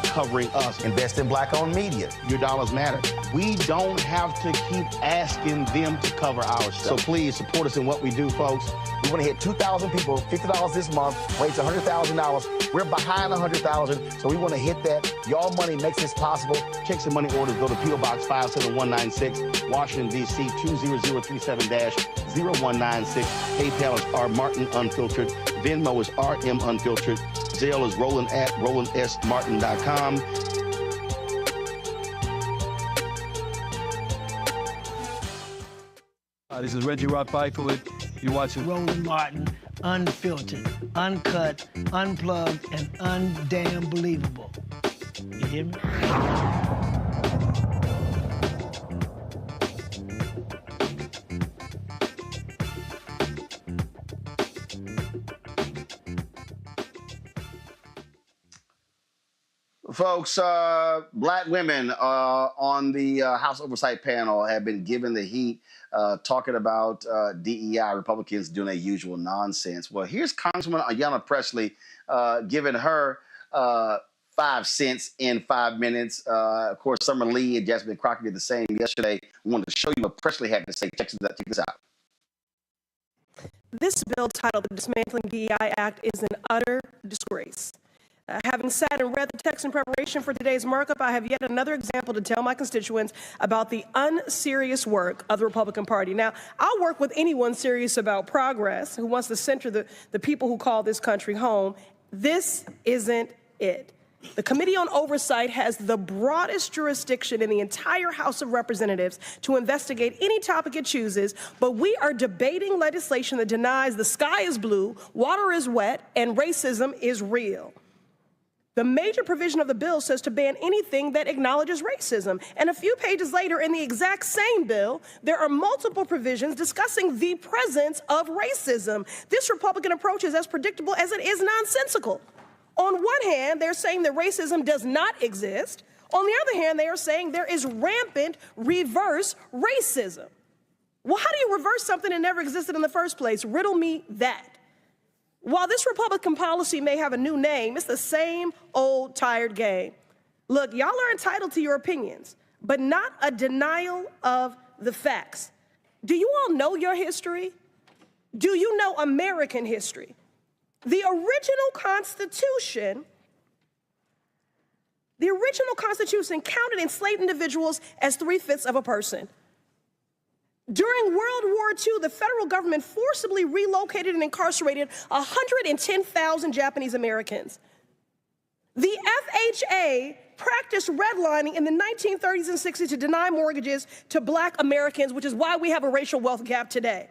covering us. Invest in black-owned media. Your dollars matter. We don't have to keep asking them to cover our stuff. So please support us in what we do, folks. We want to hit 2,000 people, $50 this month, raise $100,000. We're behind 100,000, so we want to hit that. Your money makes this possible. Checks and money orders go to P.O. Box 57196, Washington, D.C. 20037-0196. PayPal is R Martin Unfiltered. Venmo is RM Unfiltered. Zelle is Roland at RolandSMartin.com. This is Reggie Rock Byford. You're watching Roland Martin, unfiltered, uncut, unplugged, and undamn believable. You hear me? Folks, black women on the House Oversight panel have been given the heat talking about DEI, Republicans doing their usual nonsense. Well, here's Congresswoman Ayanna Pressley giving her 5 cents in 5 minutes. Of course, Summer Lee and Jasmine Crockett did the same yesterday. We wanted to show you what Pressley had to say. Check this out. This bill titled the Dismantling DEI Act is an utter disgrace. Having sat and read the text in preparation for today's markup, I have yet another example to tell my constituents about the unserious work of the Republican Party. Now, I'll work with anyone serious about progress who wants to center the people who call this country home. This isn't it. The Committee on Oversight has the broadest jurisdiction in the entire House of Representatives to investigate any topic it chooses, but we are debating legislation that denies the sky is blue, water is wet, and racism is real. The major provision of the bill says to ban anything that acknowledges racism. And a few pages later in the exact same bill, there are multiple provisions discussing the presence of racism. This Republican approach is as predictable as it is nonsensical. On one hand, they're saying that racism does not exist. On the other hand, they are saying there is rampant reverse racism. Well, how do you reverse something that never existed in the first place? Riddle me that. While this Republican policy may have a new name, it's the same old tired game. Look, y'all are entitled to your opinions, but not a denial of the facts. Do you all know your history? Do you know American history? The original Constitution counted enslaved individuals as 3/5 of a person. During World War II, the federal government forcibly relocated and incarcerated 110,000 Japanese Americans. The FHA practiced redlining in the 1930s and 60s to deny mortgages to black Americans, which is why we have a racial wealth gap today.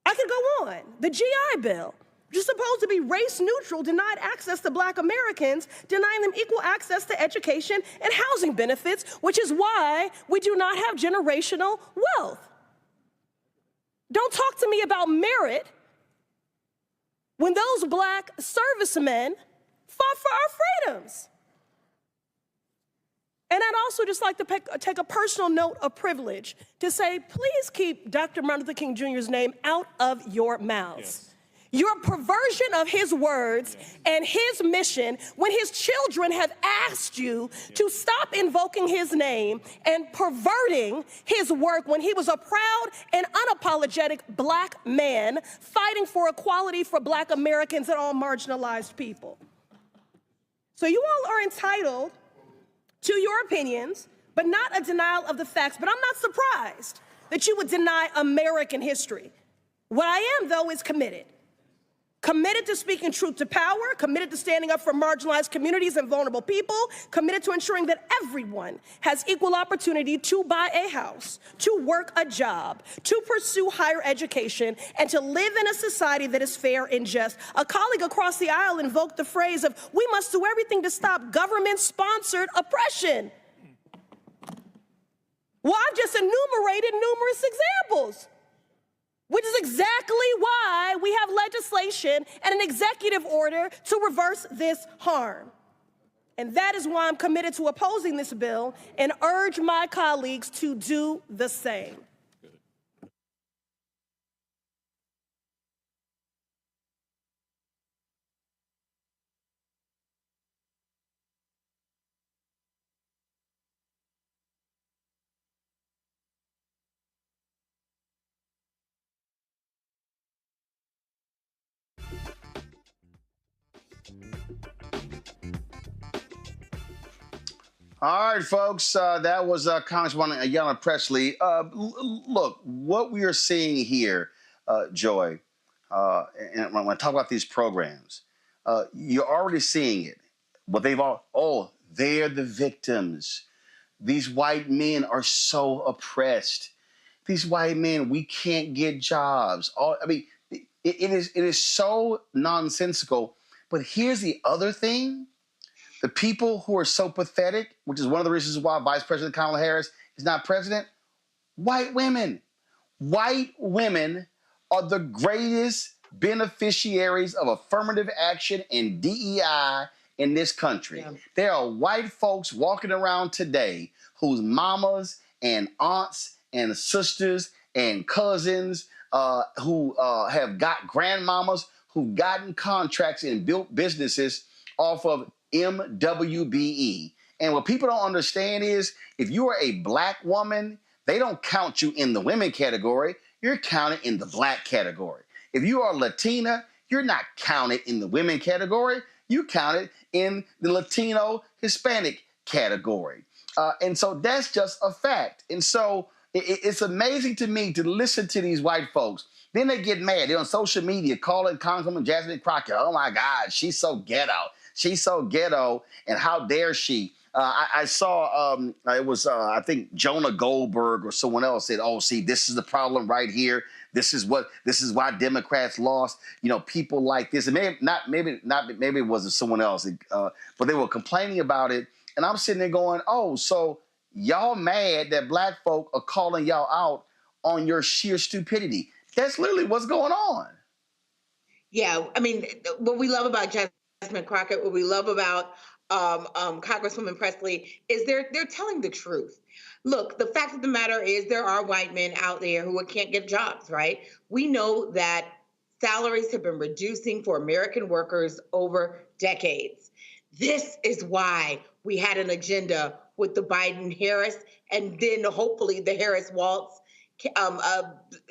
I could go on. The GI Bill, which is supposed to be race neutral, denied access to black Americans, denying them equal access to education and housing benefits, which is why we do not have generational wealth. Don't talk to me about merit when those black servicemen fought for our freedoms. And I'd also just like to take a personal note of privilege to say, please keep Dr. Martin Luther King Jr.'s name out of your mouths. Yes. Your perversion of his words and his mission when his children have asked you to stop invoking his name and perverting his work when he was a proud and unapologetic black man fighting for equality for black Americans and all marginalized people. So you all are entitled to your opinions, but not a denial of the facts. But I'm not surprised that you would deny American history. What I am, though, is committed. Committed to speaking truth to power, committed to standing up for marginalized communities and vulnerable people, committed to ensuring that everyone has equal opportunity to buy a house, to work a job, to pursue higher education, and to live in a society that is fair and just. A colleague across the aisle invoked the phrase of, we must do everything to stop government-sponsored oppression. Well, I've just enumerated numerous examples, which is exactly why we have legislation and an executive order to reverse this harm. And that is why I'm committed to opposing this bill and urge my colleagues to do the same. All right, folks, that was Congresswoman Ayanna Pressley. Look, what we are seeing here, Joy, and when I talk about these programs, you're already seeing it. But they're the victims. These white men are so oppressed. These white men, we can't get jobs. It is so nonsensical. But here's the other thing. The people who are so pathetic, which is one of the reasons why Vice President Kamala Harris is not president, white women. White women are the greatest beneficiaries of affirmative action and DEI in this country. Yeah. There are white folks walking around today whose mamas and aunts and sisters and cousins who have got grandmamas who've gotten contracts and built businesses off of MWBE. And what people don't understand is if you are a black woman, they don't count you in the women category. You're counted in the black category. If you are Latina, you're not counted in the women category. You counted in the Latino Hispanic category. And so that's just a fact. And so it's amazing to me to listen to these white folks. Then they get mad. They're on social media calling Congresswoman Jasmine Crockett, oh my God, she's so ghetto. She's so ghetto, and how dare she? I saw it was I think Jonah Goldberg or someone else said, "Oh, see, this is the problem right here. This is why Democrats lost. You know, people like this." And maybe it wasn't someone else, but they were complaining about it. And I'm sitting there going, "Oh, so y'all mad that black folk are calling y'all out on your sheer stupidity?" That's literally what's going on. Yeah, I mean, what we love about Jasmine Crockett, what we love about Congresswoman Pressley is they're telling the truth. Look, the fact of the matter is there are white men out there who can't get jobs, right? We know that salaries have been reducing for American workers over decades. This is why we had an agenda with the Biden-Harris and then hopefully the Harris-Walz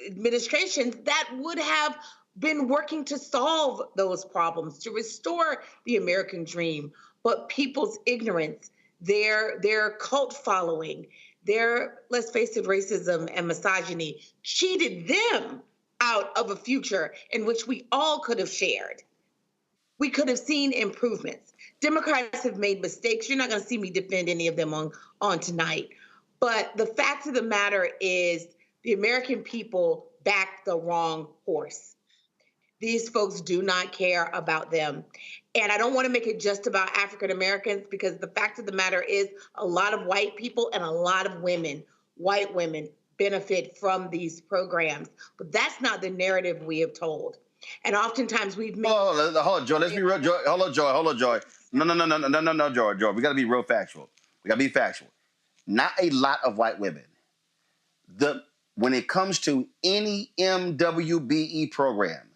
administrations that would have been working to solve those problems, to restore the American dream. But people's ignorance, their cult following, their, let's face it, racism and misogyny cheated them out of a future in which we all could have shared. We could have seen improvements. Democrats have made mistakes. You're not going to see me defend any of them on tonight. But the fact of the matter is the American people backed the wrong horse. These folks do not care about them. And I don't want to make it just about African Americans because the fact of the matter is a lot of white people and a lot of women, white women, benefit from these programs. But that's not the narrative we have told. And oftentimes we've made... Hold on, Joy. Let's be real. Joy. Hold on, Joy. No, Joy. We got to be real factual. Not a lot of white women. When it comes to any MWBE program,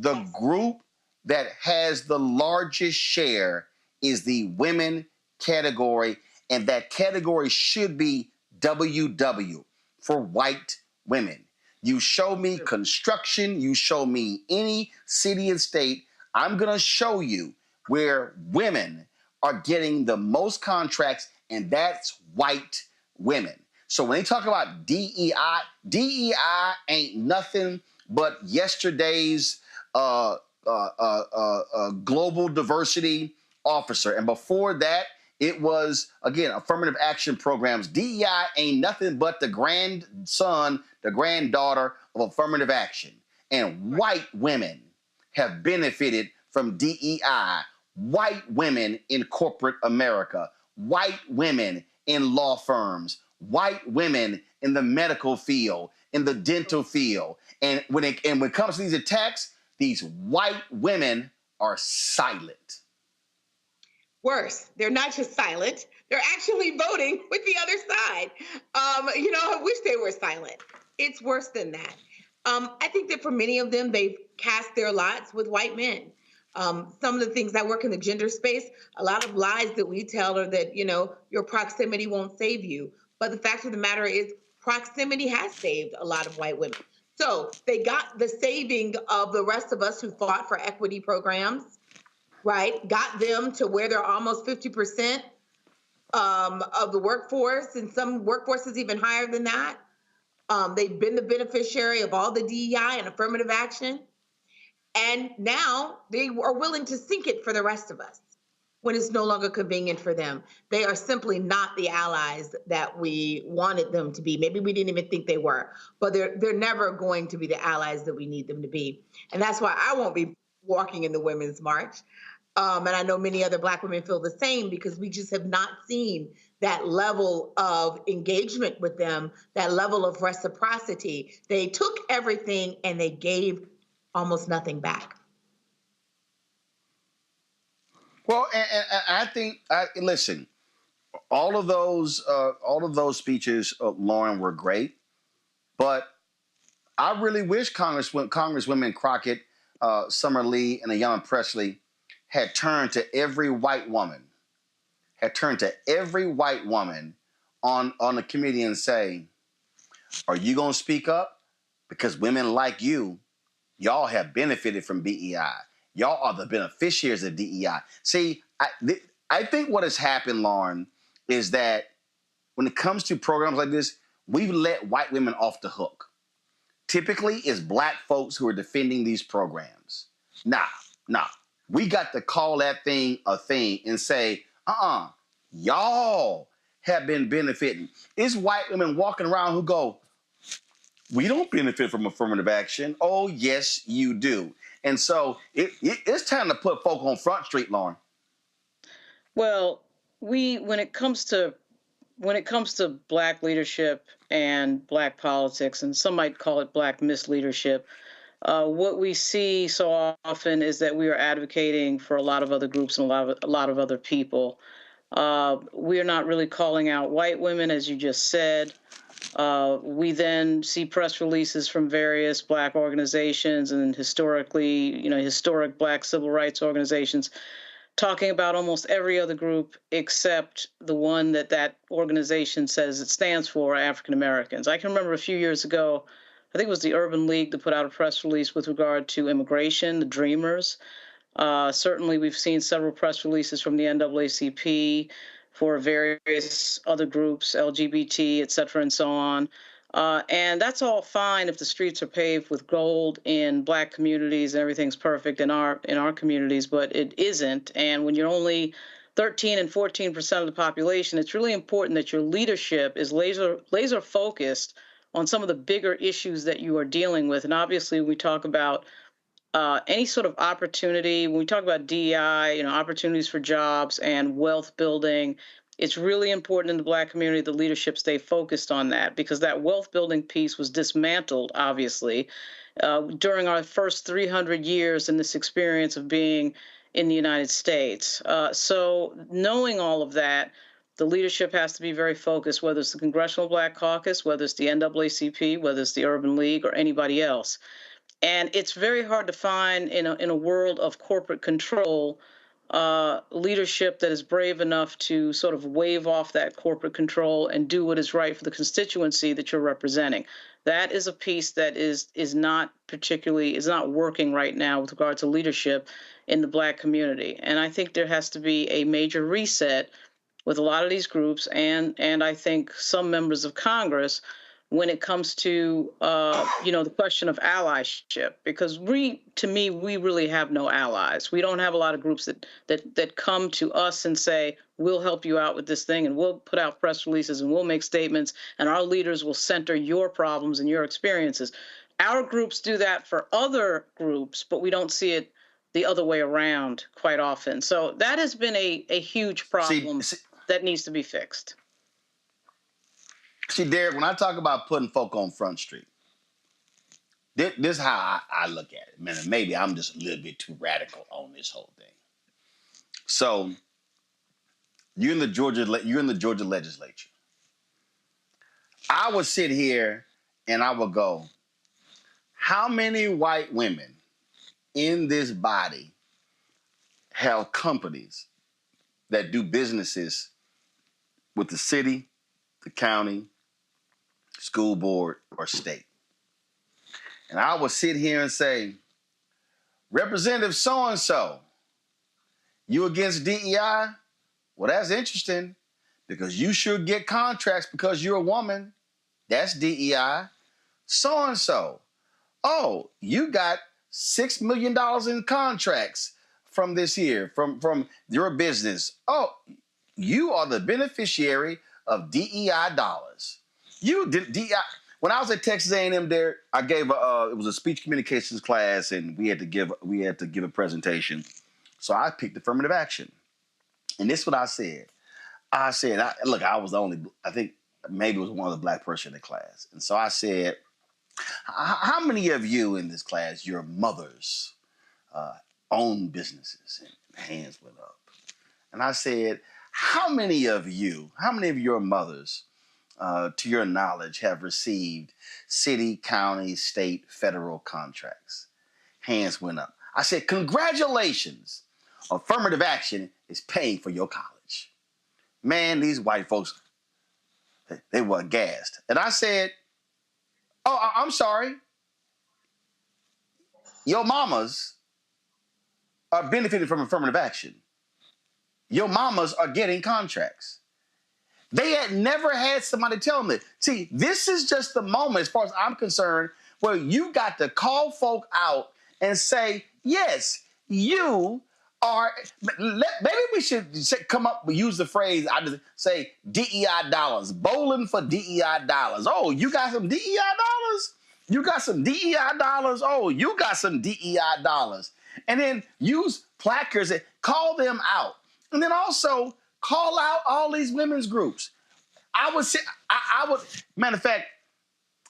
the group that has the largest share is the women category, and that category should be WW for white women. You show me construction, you show me any city and state, I'm going to show you where women are getting the most contracts, and that's white women. So when they talk about DEI, DEI ain't nothing but yesterday's global diversity officer. And before that, it was, again, affirmative action programs. DEI ain't nothing but the grandson, the granddaughter of affirmative action. And white women have benefited from DEI. White women in corporate America. White women in law firms. White women in the medical field, in the dental field. And when it comes to these attacks, these white women are silent. Worse, they're not just silent, they're actually voting with the other side. I wish they were silent. It's worse than that. I think that for many of them, they've cast their lots with white men. Some of the things, I work in the gender space, a lot of lies that we tell are that, your proximity won't save you. But the fact of the matter is proximity has saved a lot of white women. So they got the saving of the rest of us who fought for equity programs, right? Got them to where they're almost 50% of the workforce, and some workforces even higher than that. They've been the beneficiary of all the DEI and affirmative action. And now they are willing to sink it for the rest of us when it's no longer convenient for them. They are simply not the allies that we wanted them to be. Maybe we didn't even think they were, but they're never going to be the allies that we need them to be. And that's why I won't be walking in the Women's March. And I know many other Black women feel the same, because we just have not seen that level of engagement with them, that level of reciprocity. They took everything and they gave almost nothing back. Well, and I think, listen, all of those speeches, Lauren, were great, but I really wish Congresswomen Crockett, Summer Lee, and Ayanna Pressley had turned to every white woman, on the committee and say, are you going to speak up? Because women like you, y'all have benefited from DEI. Y'all are the beneficiaries of DEI. See, I think what has happened, Lauren, is that when it comes to programs like this, we've let white women off the hook. Typically, it's Black folks who are defending these programs. Nah. We got to call that thing a thing and say, y'all have been benefiting. It's white women walking around who go, we don't benefit from affirmative action. Oh, yes, you do. And so it's time to put folk on Front Street, Lauren. Well, when it comes to Black leadership and Black politics, and some might call it Black misleadership, what we see so often is that we are advocating for a lot of other groups and a lot of other people. We are not really calling out white women, as you just said. We then see press releases from various Black organizations and historic Black civil rights organizations talking about almost every other group except the one that organization says it stands for, African Americans. I can remember a few years ago, I think it was the Urban League that put out a press release with regard to immigration, the Dreamers. Certainly, we've seen several press releases from the NAACP for various other groups, LGBT, et cetera, and so on. And that's all fine if the streets are paved with gold in Black communities and everything's perfect in our communities, but it isn't. And when you're only 13 and 14% of the population, it's really important that your leadership is laser focused on some of the bigger issues that you are dealing with. And obviously, when we talk about any sort of opportunity, when we talk about DEI, opportunities for jobs and wealth building, it's really important in the Black community the leadership stay focused on that, because that wealth building piece was dismantled, obviously, during our first 300 years in this experience of being in the United States. So knowing all of that, the leadership has to be very focused, whether it's the Congressional Black Caucus, whether it's the NAACP, whether it's the Urban League, or anybody else. And it's very hard to find in a world of corporate control leadership that is brave enough to sort of wave off that corporate control and do what is right for the constituency that you're representing. That is a piece that is not working right now with regard to leadership in the Black community. And I think there has to be a major reset with a lot of these groups and I think some members of Congress when it comes to the question of allyship, because we really have no allies. We don't have a lot of groups that come to us and say, we'll help you out with this thing and we'll put out press releases and we'll make statements and our leaders will center your problems and your experiences. Our groups do that for other groups, but we don't see it the other way around quite often. So that has been a huge problem that needs to be fixed. See, Derek, when I talk about putting folk on Front Street, this is how I look at it. Man, maybe I'm just a little bit too radical on this whole thing. So, you're in the Georgia legislature. I would sit here and I would go, how many white women in this body have companies that do businesses with the city, the county, school board, or state? And I would sit here and say, Representative so-and-so, you against DEI? Well, that's interesting because you should get contracts because you're a woman. That's DEI. So-and-so, oh, you got $6 million in contracts from this year, from your business. Oh, you are the beneficiary of DEI dollars. You did DEI. When I was at Texas A&M there, I gave it was a speech communications class and we had to give a presentation. So I picked affirmative action. And this is what I said. I was the only, I think maybe it was one of the Black person in the class. And so I said, how many of you in this class, your mothers own businesses? And hands went up. And I said, how many of your mothers, to your knowledge, have received city, county, state, federal contracts? Hands went up. I said, congratulations. Affirmative action is paying for your college. Man, these white folks, they were aghast. And I said, oh, I'm sorry. Your mamas are benefiting from affirmative action. Your mamas are getting contracts. They had never had somebody tell them that. See, this is just the moment, as far as I'm concerned, where you got to call folk out and say, yes, you are, maybe we should come up, use the phrase, I just say DEI dollars, bowling for DEI dollars. Oh, you got some DEI dollars? You got some DEI dollars? Oh, you got some DEI dollars. And then use placards and call them out. And then also call out all these women's groups. I would, matter of fact,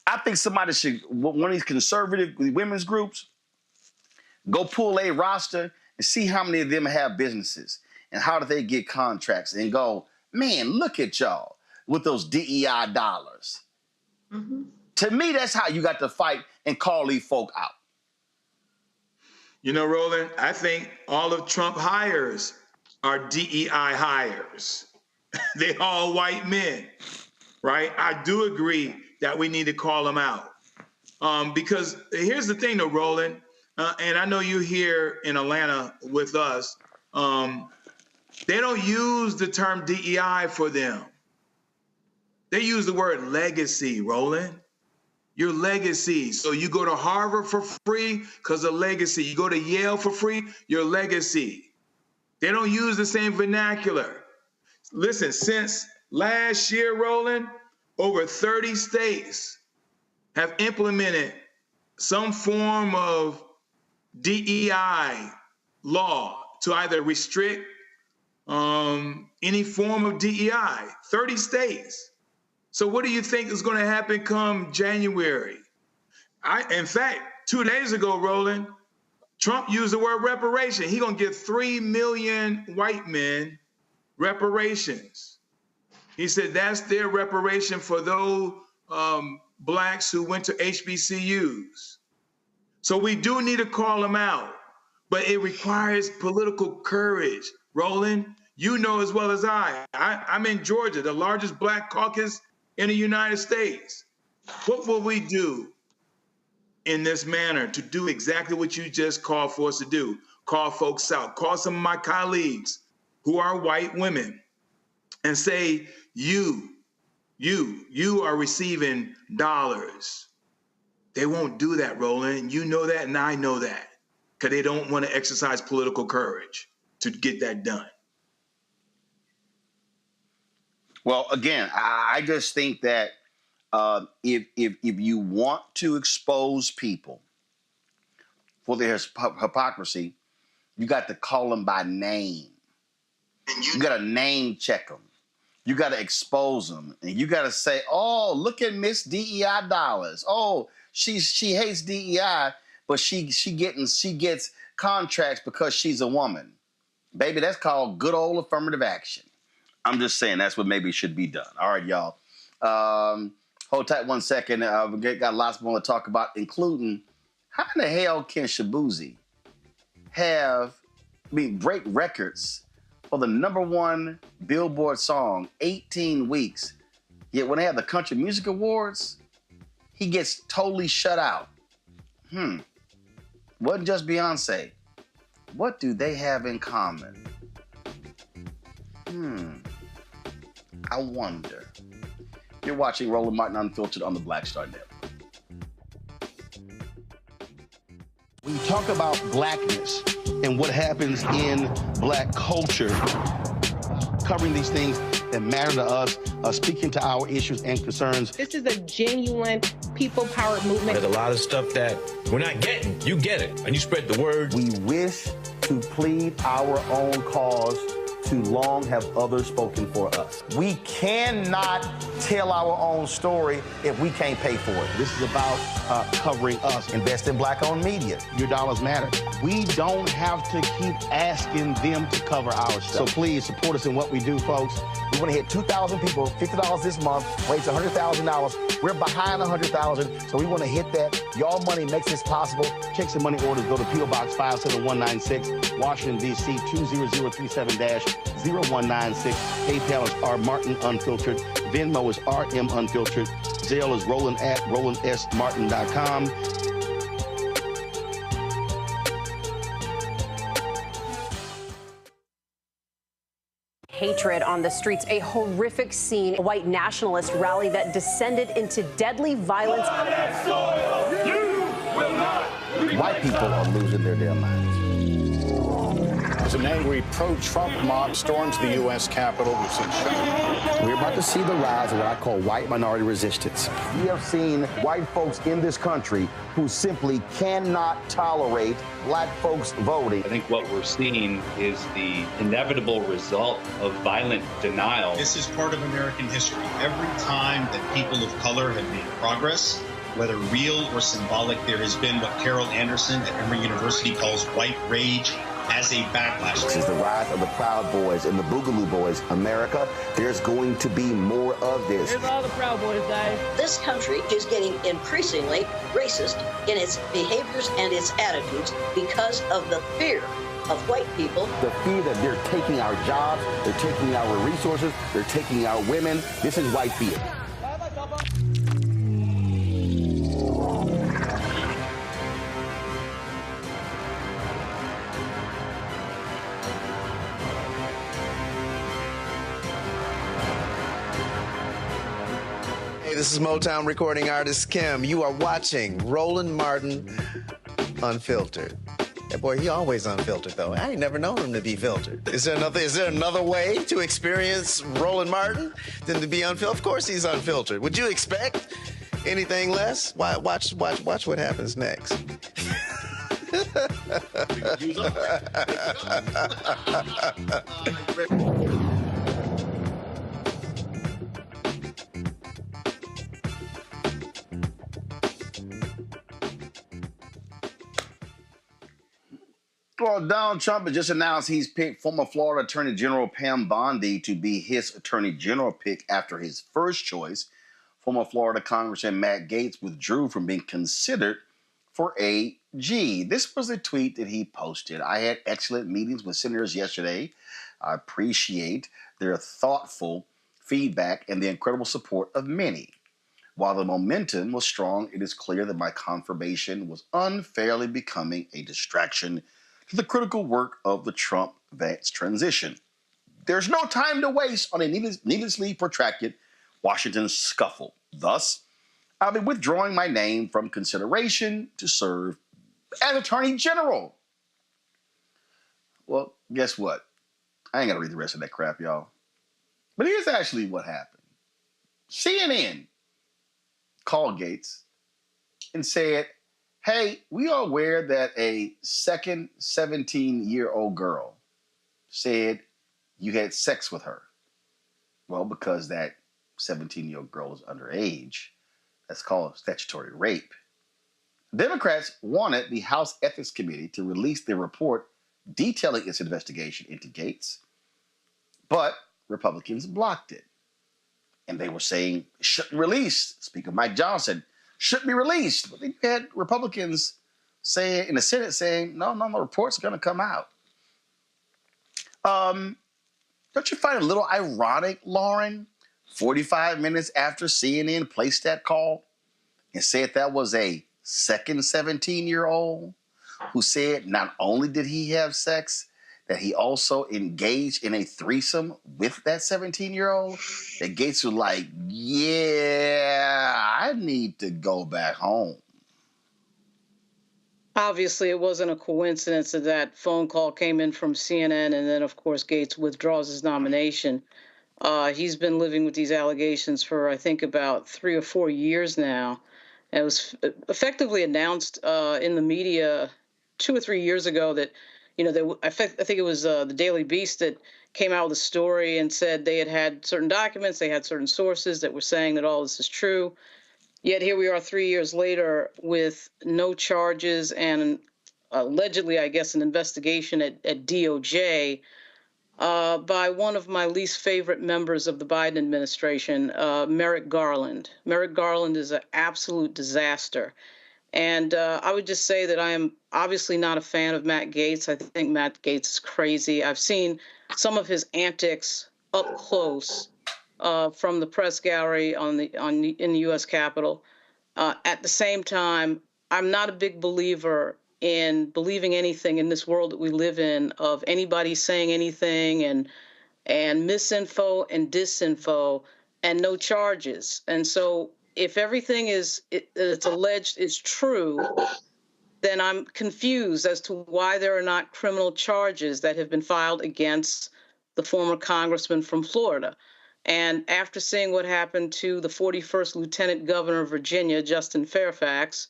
I think somebody should, one of these conservative women's groups, go pull a roster and see how many of them have businesses and how do they get contracts and go, man, look at y'all with those DEI dollars. Mm-hmm. To me, that's how you got to fight and call these folk out. You know, Roland, I think all of Trump hires are DEI hires. They all white men, right? I do agree that we need to call them out. Because here's the thing though, Roland, and I know you here in Atlanta with us, they don't use the term DEI for them. They use the word legacy, Roland. Your legacy. So you go to Harvard for free because of legacy. You go to Yale for free, your legacy. They don't use the same vernacular. Listen, since last year, Roland, over 30 states have implemented some form of DEI law to either restrict any form of DEI, 30 states. So what do you think is going to happen come January? In fact, 2 days ago, Roland, Trump used the word reparation. He's going to give 3 million white men reparations. He said that's their reparation for those blacks who went to HBCUs. So we do need to call them out, but it requires political courage. Roland, you know as well as I'm in Georgia, the largest black caucus in the United States. What will we do in this manner to do exactly what you just called for us to do? Call folks out, call some of my colleagues who are white women and say, you are receiving dollars. They won't do that, Roland. You know that, and I know that, because they don't want to exercise political courage to get that done. Well, again, I just think that if you want to expose people for their hypocrisy, you got to call them by name. You got to name check them. You got to expose them, and you got to say, "Oh, look at Miss DEI dollars. Oh, she hates DEI, but she gets contracts because she's a woman." Baby, that's called good old affirmative action. I'm just saying that's what maybe should be done. All right, y'all. Hold tight 1 second. We got lots more to talk about, including how in the hell can Shabuzi break records for the #1 Billboard song 18 weeks, yet when they have the Country Music Awards, he gets totally shut out. Wasn't just Beyonce. What do they have in common? I wonder. You're watching Roland Martin Unfiltered on the Black Star Network. When you talk about blackness and what happens in black culture, covering these things that matter to us, speaking to our issues and concerns. This is a genuine people-powered movement. There's a lot of stuff that we're not getting. You get it, and you spread the word. We wish to plead our own cause. Too long have others spoken for us. We cannot tell our own story if we can't pay for it. This is about covering us. Invest in black-owned media. Your dollars matter. We don't have to keep asking them to cover our stuff. So please support us in what we do, folks. We want to hit 2,000 people, $50 this month, raise $100,000. We're behind 100,000, so we want to hit that. Y'all money makes this possible. Checks and money orders go to P.O. Box 57196, Washington, D.C. 20037-0196. PayPal is R Martin Unfiltered. Venmo is RM Unfiltered. Zelle is Roland at RolandSMartin.com. Hatred on the streets, a horrific scene, a white nationalist rally that descended into deadly violence. White people are losing their damn minds. As an angry pro-Trump mob storms the U.S. Capitol, we've seen shooting. We're about to see the rise of what I call white minority resistance. We have seen white folks in this country who simply cannot tolerate black folks voting. I think what we're seeing is the inevitable result of violent denial. This is part of American history. Every time that people of color have made progress, whether real or symbolic, there has been what Carol Anderson at Emory University calls white rage as a backlash. This is the rise of the Proud Boys and the Boogaloo Boys. America, there's going to be more of this. Here's all the Proud Boys, guys. This country is getting increasingly racist in its behaviors and its attitudes because of the fear of white people. The fear that they're taking our jobs, they're taking our resources, they're taking our women. This is white fear. This is Motown recording artist Kim. You are watching Roland Martin Unfiltered. That boy, he always unfiltered though. I ain't never known him to be filtered. Is there another way to experience Roland Martin than to be unfiltered? Of course he's unfiltered. Would you expect anything less? Watch what happens next. Well, Donald Trump has just announced he's picked former Florida Attorney General Pam Bondi to be his Attorney General pick after his first choice, former Florida Congressman Matt Gaetz, withdrew from being considered for AG. This was a tweet that he posted. I had excellent meetings with senators yesterday. I appreciate their thoughtful feedback and the incredible support of many. While the momentum was strong, it is clear that my confirmation was unfairly becoming a distraction to the critical work of the Trump-Vance transition. There's no time to waste on a needlessly protracted Washington scuffle. Thus, I'll be withdrawing my name from consideration to serve as Attorney General. Well, guess what? I ain't got to read the rest of that crap, y'all. But here's actually what happened. CNN called Gaetz and said, hey, we are aware that a second 17-year-old girl said you had sex with her. Well, because that 17-year-old girl is underage, that's called statutory rape. Democrats wanted the House Ethics Committee to release their report detailing its investigation into Gaetz, but Republicans blocked it. And they were saying it shouldn't release. Speaker Mike Johnson shouldn't be released. But they had Republicans saying in the Senate saying, no, the report's going to come out. Don't you find it a little ironic, Lauren? 45 minutes after CNN placed that call and said that was a second 17-year-old who said not only did he have sex, that he also engaged in a threesome with that 17-year-old, that Gaetz was like, yeah, I need to go back home. Obviously, it wasn't a coincidence that that phone call came in from CNN, and then, of course, Gaetz withdraws his nomination. He's been living with these allegations for, I think, about 3 or 4 years now. And it was effectively announced in the media 2 or 3 years ago that, I think it was the Daily Beast that came out with a story and said they had certain documents, they had certain sources that were saying that all this is true. Yet here we are 3 years later with no charges and allegedly, I guess, an investigation at DOJ by one of my least favorite members of the Biden administration, Merrick Garland. Merrick Garland is an absolute disaster. And I would just say that I am obviously not a fan of Matt Gaetz. I think Matt Gaetz is crazy. I've seen some of his antics up close from the press gallery in the U.S. Capitol. At the same time, I'm not a big believer in believing anything in this world that we live in of anybody saying anything and misinfo and disinfo and no charges. And so if everything it's alleged is true, then I'm confused as to why there are not criminal charges that have been filed against the former congressman from Florida. And after seeing what happened to the 41st Lieutenant Governor of Virginia, Justin Fairfax,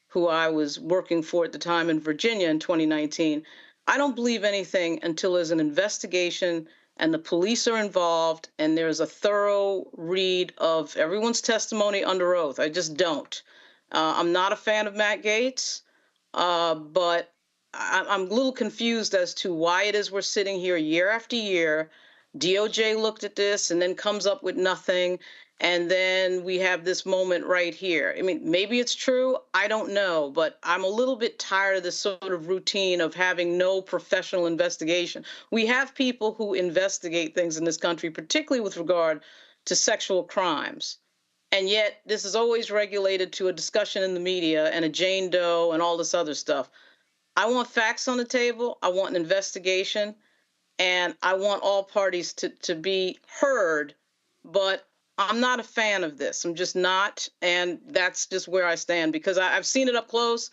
who I was working for at the time in Virginia in 2019, I don't believe anything until there's an investigation and the police are involved and there's a thorough read of everyone's testimony under oath. I just don't. I'm not a fan of Matt Gaetz, but I'm a little confused as to why it is we're sitting here year after year. DOJ looked at this and then comes up with nothing. And then we have this moment right here. I mean, maybe it's true. I don't know. But I'm a little bit tired of this sort of routine of having no professional investigation. We have people who investigate things in this country, particularly with regard to sexual crimes. And yet this is always regulated to a discussion in the media and a Jane Doe and all this other stuff. I want facts on the table. I want an investigation. And I want all parties to be heard. But I'm not a fan of this. I'm just not. And that's just where I stand because I've seen it up close.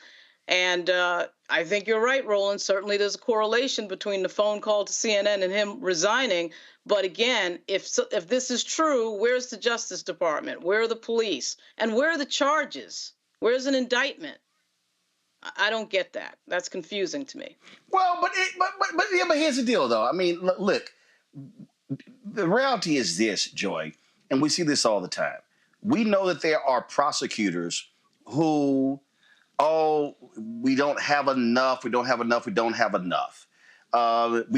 And I think you're right, Roland. Certainly there's a correlation between the phone call to CNN and him resigning. But again, if this is true, where's the Justice Department? Where are the police? And where are the charges? Where's an indictment? I don't get that. That's confusing to me. Well, but here's the deal, though. I mean, look, the reality is this, Joy, and we see this all the time. We know that there are prosecutors who, we don't have enough. We don't have enough. We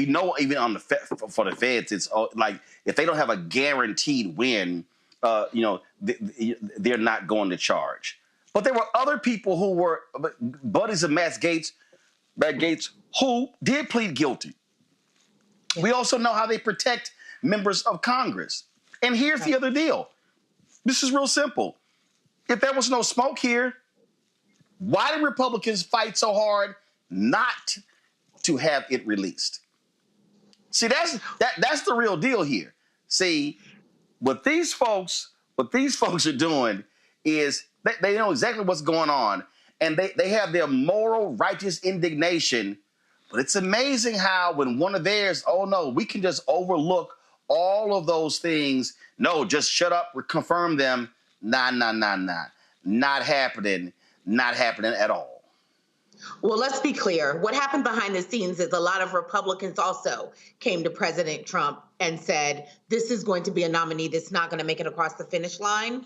know even on for the feds, it's like if they don't have a guaranteed win, they're not going to charge. But there were other people who were buddies of Matt Gaetz, who did plead guilty. We also know how they protect members of Congress. And here's the other deal. This is real simple. If there was no smoke here, why did Republicans fight so hard not to have it released? See, that's the real deal here. See, what these folks are doing is they know exactly what's going on, and they have their moral, righteous indignation. But it's amazing how when one of theirs, oh no, we can just overlook all of those things. No, just shut up, confirm them. Nah. Not happening. Not happening at all. Well, let's be clear. What happened behind the scenes is a lot of Republicans also came to President Trump and said, this is going to be a nominee that's not going to make it across the finish line.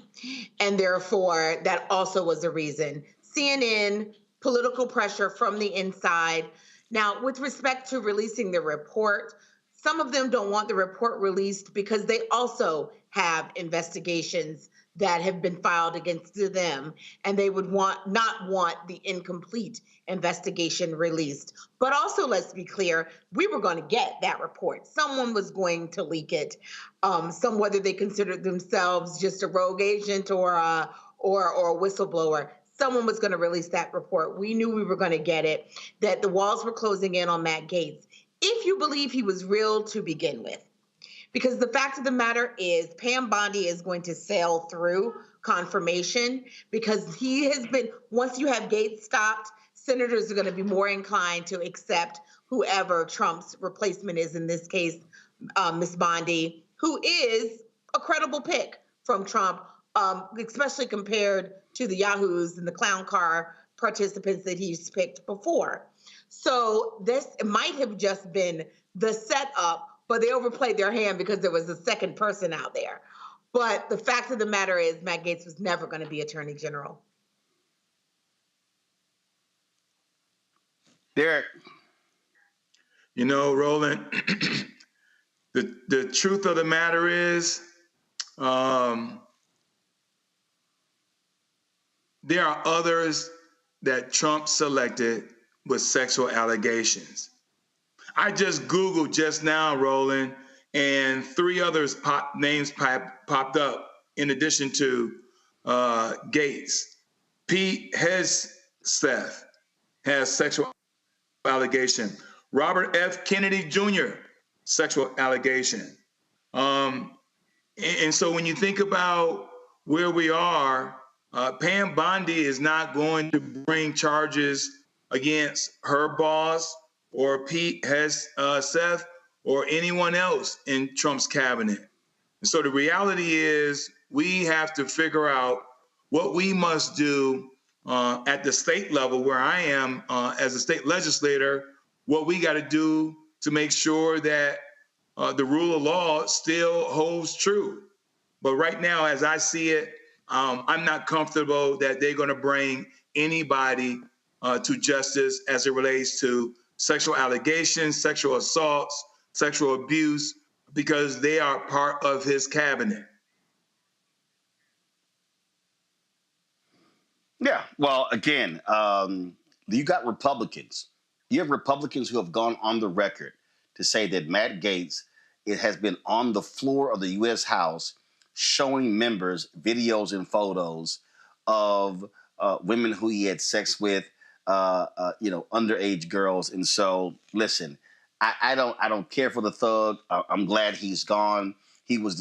And therefore, that also was a reason. CNN, political pressure from the inside. Now, with respect to releasing the report, some of them don't want the report released because they also have investigations that have been filed against them, and they would not want the incomplete investigation released. But also, let's be clear, we were going to get that report. Someone was going to leak it. Whether they considered themselves just a rogue agent or a whistleblower, someone was going to release that report. We knew we were going to get it, that the walls were closing in on Matt Gaetz, if you believe he was real to begin with. Because the fact of the matter is Pam Bondi is going to sail through confirmation because he has been, once you have Gaetz stopped, senators are going to be more inclined to accept whoever Trump's replacement is, in this case, Ms. Bondi, who is a credible pick from Trump, especially compared to the yahoos and the clown car participants that he's picked before. So this might have just been the setup, but they overplayed their hand because there was a second person out there. But the fact of the matter is Matt Gaetz was never going to be Attorney General. Derek. You know, Roland, the truth of the matter is there are others that Trump selected with sexual allegations. I just Googled just now, Roland, and 3 others names popped up in addition to Gaetz. Pete Hegseth has sexual allegation. Robert F. Kennedy Jr., sexual allegation. And so when you think about where we are, Pam Bondi is not going to bring charges against her boss or Pete Hegseth or anyone else in Trump's cabinet. And so the reality is we have to figure out what we must do at the state level, where I am as a state legislator, what we got to do to make sure that the rule of law still holds true. But right now, as I see it, I'm not comfortable that they're going to bring anybody to justice as it relates to sexual allegations, sexual assaults, sexual abuse, because they are part of his cabinet. Yeah, well, again, you got Republicans. You have Republicans who have gone on the record to say that Matt Gaetz has been on the floor of the U.S. House showing members videos and photos of women who he had sex with, underage girls. And so, listen, I don't care for the thug. I'm glad he's gone. He was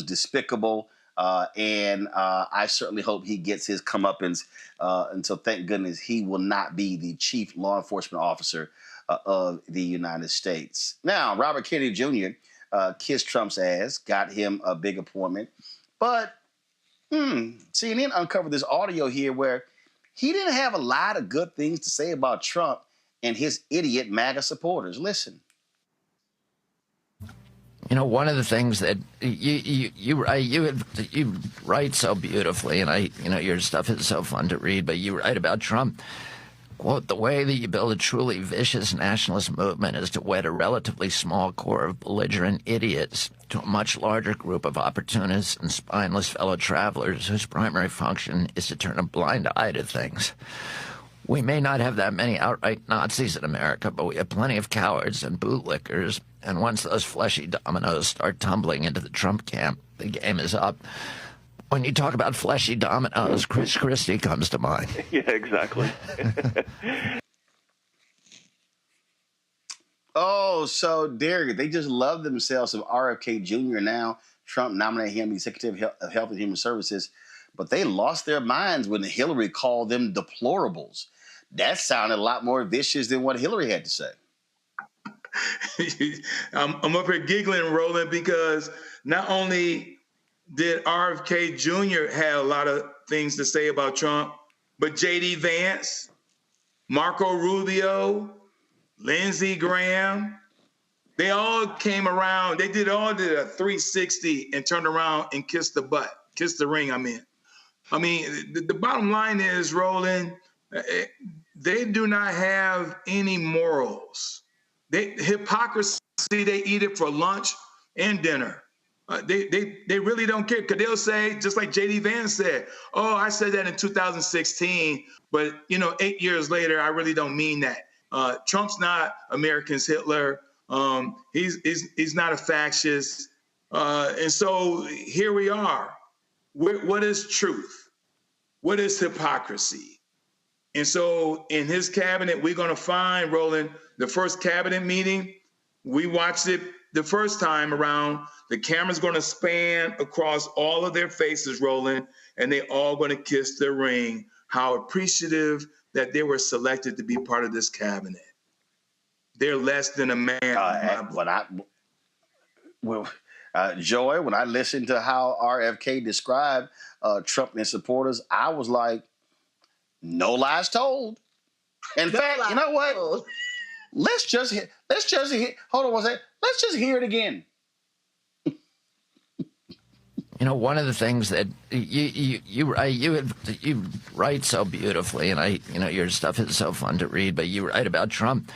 despicable, and I certainly hope he gets his comeuppance. And so, thank goodness, he will not be the chief law enforcement officer of the United States. Now, Robert Kennedy Jr. Kissed Trump's ass, got him a big appointment, but CNN uncovered this audio here where he didn't have a lot of good things to say about Trump and his idiot MAGA supporters. Listen. You know, one of the things that you write so beautifully, and your stuff is so fun to read, but you write about Trump. Quote, the way that you build a truly vicious nationalist movement is to wed a relatively small core of belligerent idiots to a much larger group of opportunists and spineless fellow travelers whose primary function is to turn a blind eye to things. We may not have that many outright Nazis in America, but we have plenty of cowards and bootlickers, and once those fleshy dominoes start tumbling into the Trump camp, the game is up. When you talk about fleshy dominoes, Chris Christie comes to mind. Yeah, exactly. Oh, so Derek, they just love themselves some RFK Jr. now. Trump nominated him the Secretary of Health and Human Services, but they lost their minds when Hillary called them deplorables. That sounded a lot more vicious than what Hillary had to say. I'm up here giggling, Roland, because not only did RFK Jr. have a lot of things to say about Trump, but J.D. Vance, Marco Rubio, Lindsey Graham, they all came around. They did a 360 and turned around and kissed the ring, I mean. The bottom line is, Roland, they do not have any morals. Hypocrisy, they eat it for lunch and dinner. They really don't care, because they'll say, just like J.D. Vance said, oh, I said that in 2016, but 8 years later, I really don't mean that. Trump's not America's Hitler. He's not a fascist. And so here we are. What is truth? What is hypocrisy? And so in his cabinet, we're going to find, Roland, the first cabinet meeting, we watched it the first time around. The camera's going to span across all of their faces, Roland, and they all going to kiss the ring. How appreciative that they were selected to be part of this cabinet. They're less than a man. Joy, when I listened to how RFK described Trump and his supporters, I was like, no lies told. In fact, you know what? Let's just hear. Hold on one second. Let's just hear it again. One of the things that you write so beautifully, and your stuff is so fun to read, but you write about Trump.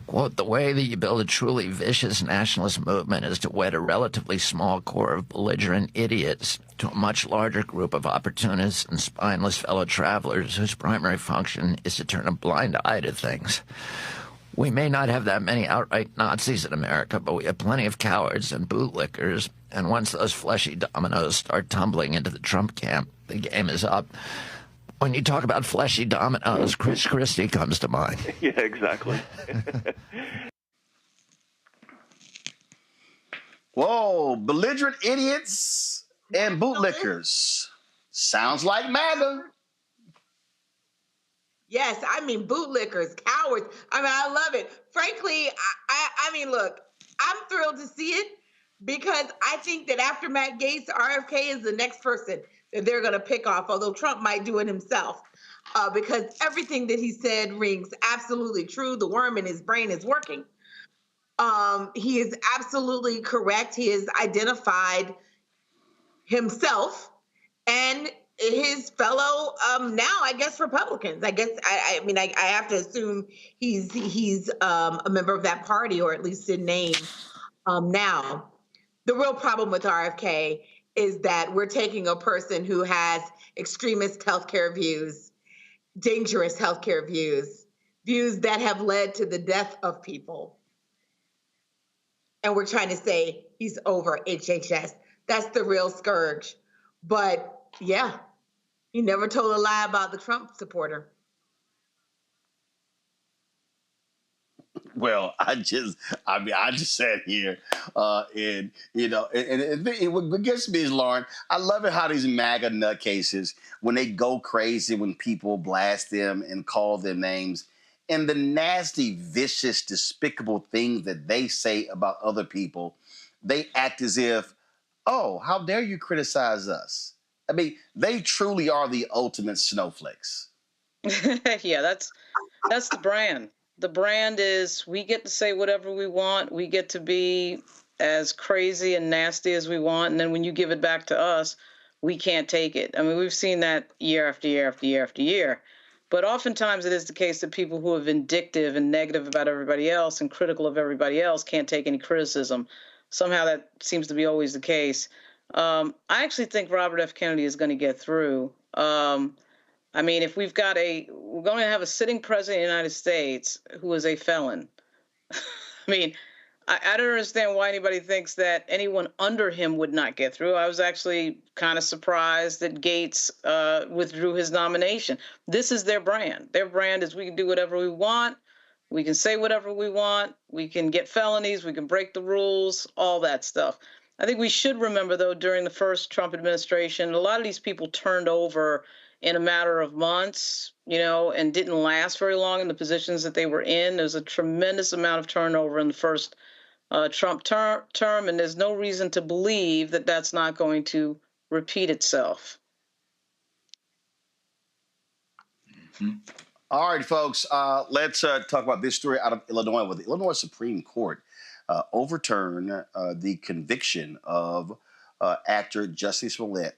Quote, the way that you build a truly vicious nationalist movement is to wed a relatively small core of belligerent idiots to a much larger group of opportunists and spineless fellow travelers whose primary function is to turn a blind eye to things. We may not have that many outright Nazis in America, but we have plenty of cowards and bootlickers, and once those fleshy dominoes start tumbling into the Trump camp, the game is up. When you talk about fleshy dominoes, Chris Christie comes to mind. Yeah, exactly. Whoa, belligerent idiots and bootlickers. Sounds like MAGA. Yes, bootlickers, cowards. I love it. Frankly, look, I'm thrilled to see it, because I think that after Matt Gaetz, RFK is the next person that they're going to pick off, although Trump might do it himself, because everything that he said rings absolutely true. The worm in his brain is working. He is absolutely correct. He has identified himself and his fellow, now, I guess, Republicans. I have to assume he's a member of that party, or at least in name. Now, the real problem with RFK is that we're taking a person who has extremist healthcare views, dangerous healthcare views that have led to the death of people. And we're trying to say he's over HHS. That's the real scourge. But yeah, he never told a lie about the Trump supporter. Well, I just sat here, and what gets me is, Lauren, I love it how these MAGA nutcases, when they go crazy, when people blast them and call them names, and the nasty, vicious, despicable things that they say about other people, they act as if, oh, how dare you criticize us? They truly are the ultimate snowflakes. Yeah, that's the brand. The brand is, we get to say whatever we want. We get to be as crazy and nasty as we want. And then when you give it back to us, we can't take it. We've seen that year after year after year after year. But oftentimes it is the case that people who are vindictive and negative about everybody else and critical of everybody else can't take any criticism. Somehow that seems to be always the case. I actually think Robert F. Kennedy is going to get through. I mean, if we're going to have a sitting president of the United States who is a felon. I mean, I don't understand why anybody thinks that anyone under him would not get through. I was actually kind of surprised that Gaetz withdrew his nomination. This is their brand. Their brand is we can do whatever we want. We can say whatever we want. We can get felonies. We can break the rules, all that stuff. I think we should remember, though, during the first Trump administration, a lot of these people turned over in a matter of months, and didn't last very long in the positions that they were in. There's a tremendous amount of turnover in the first Trump term, and there's no reason to believe that that's not going to repeat itself. Mm-hmm. All right, folks, let's talk about this story out of Illinois, where the Illinois Supreme Court overturned the conviction of actor Jussie Smollett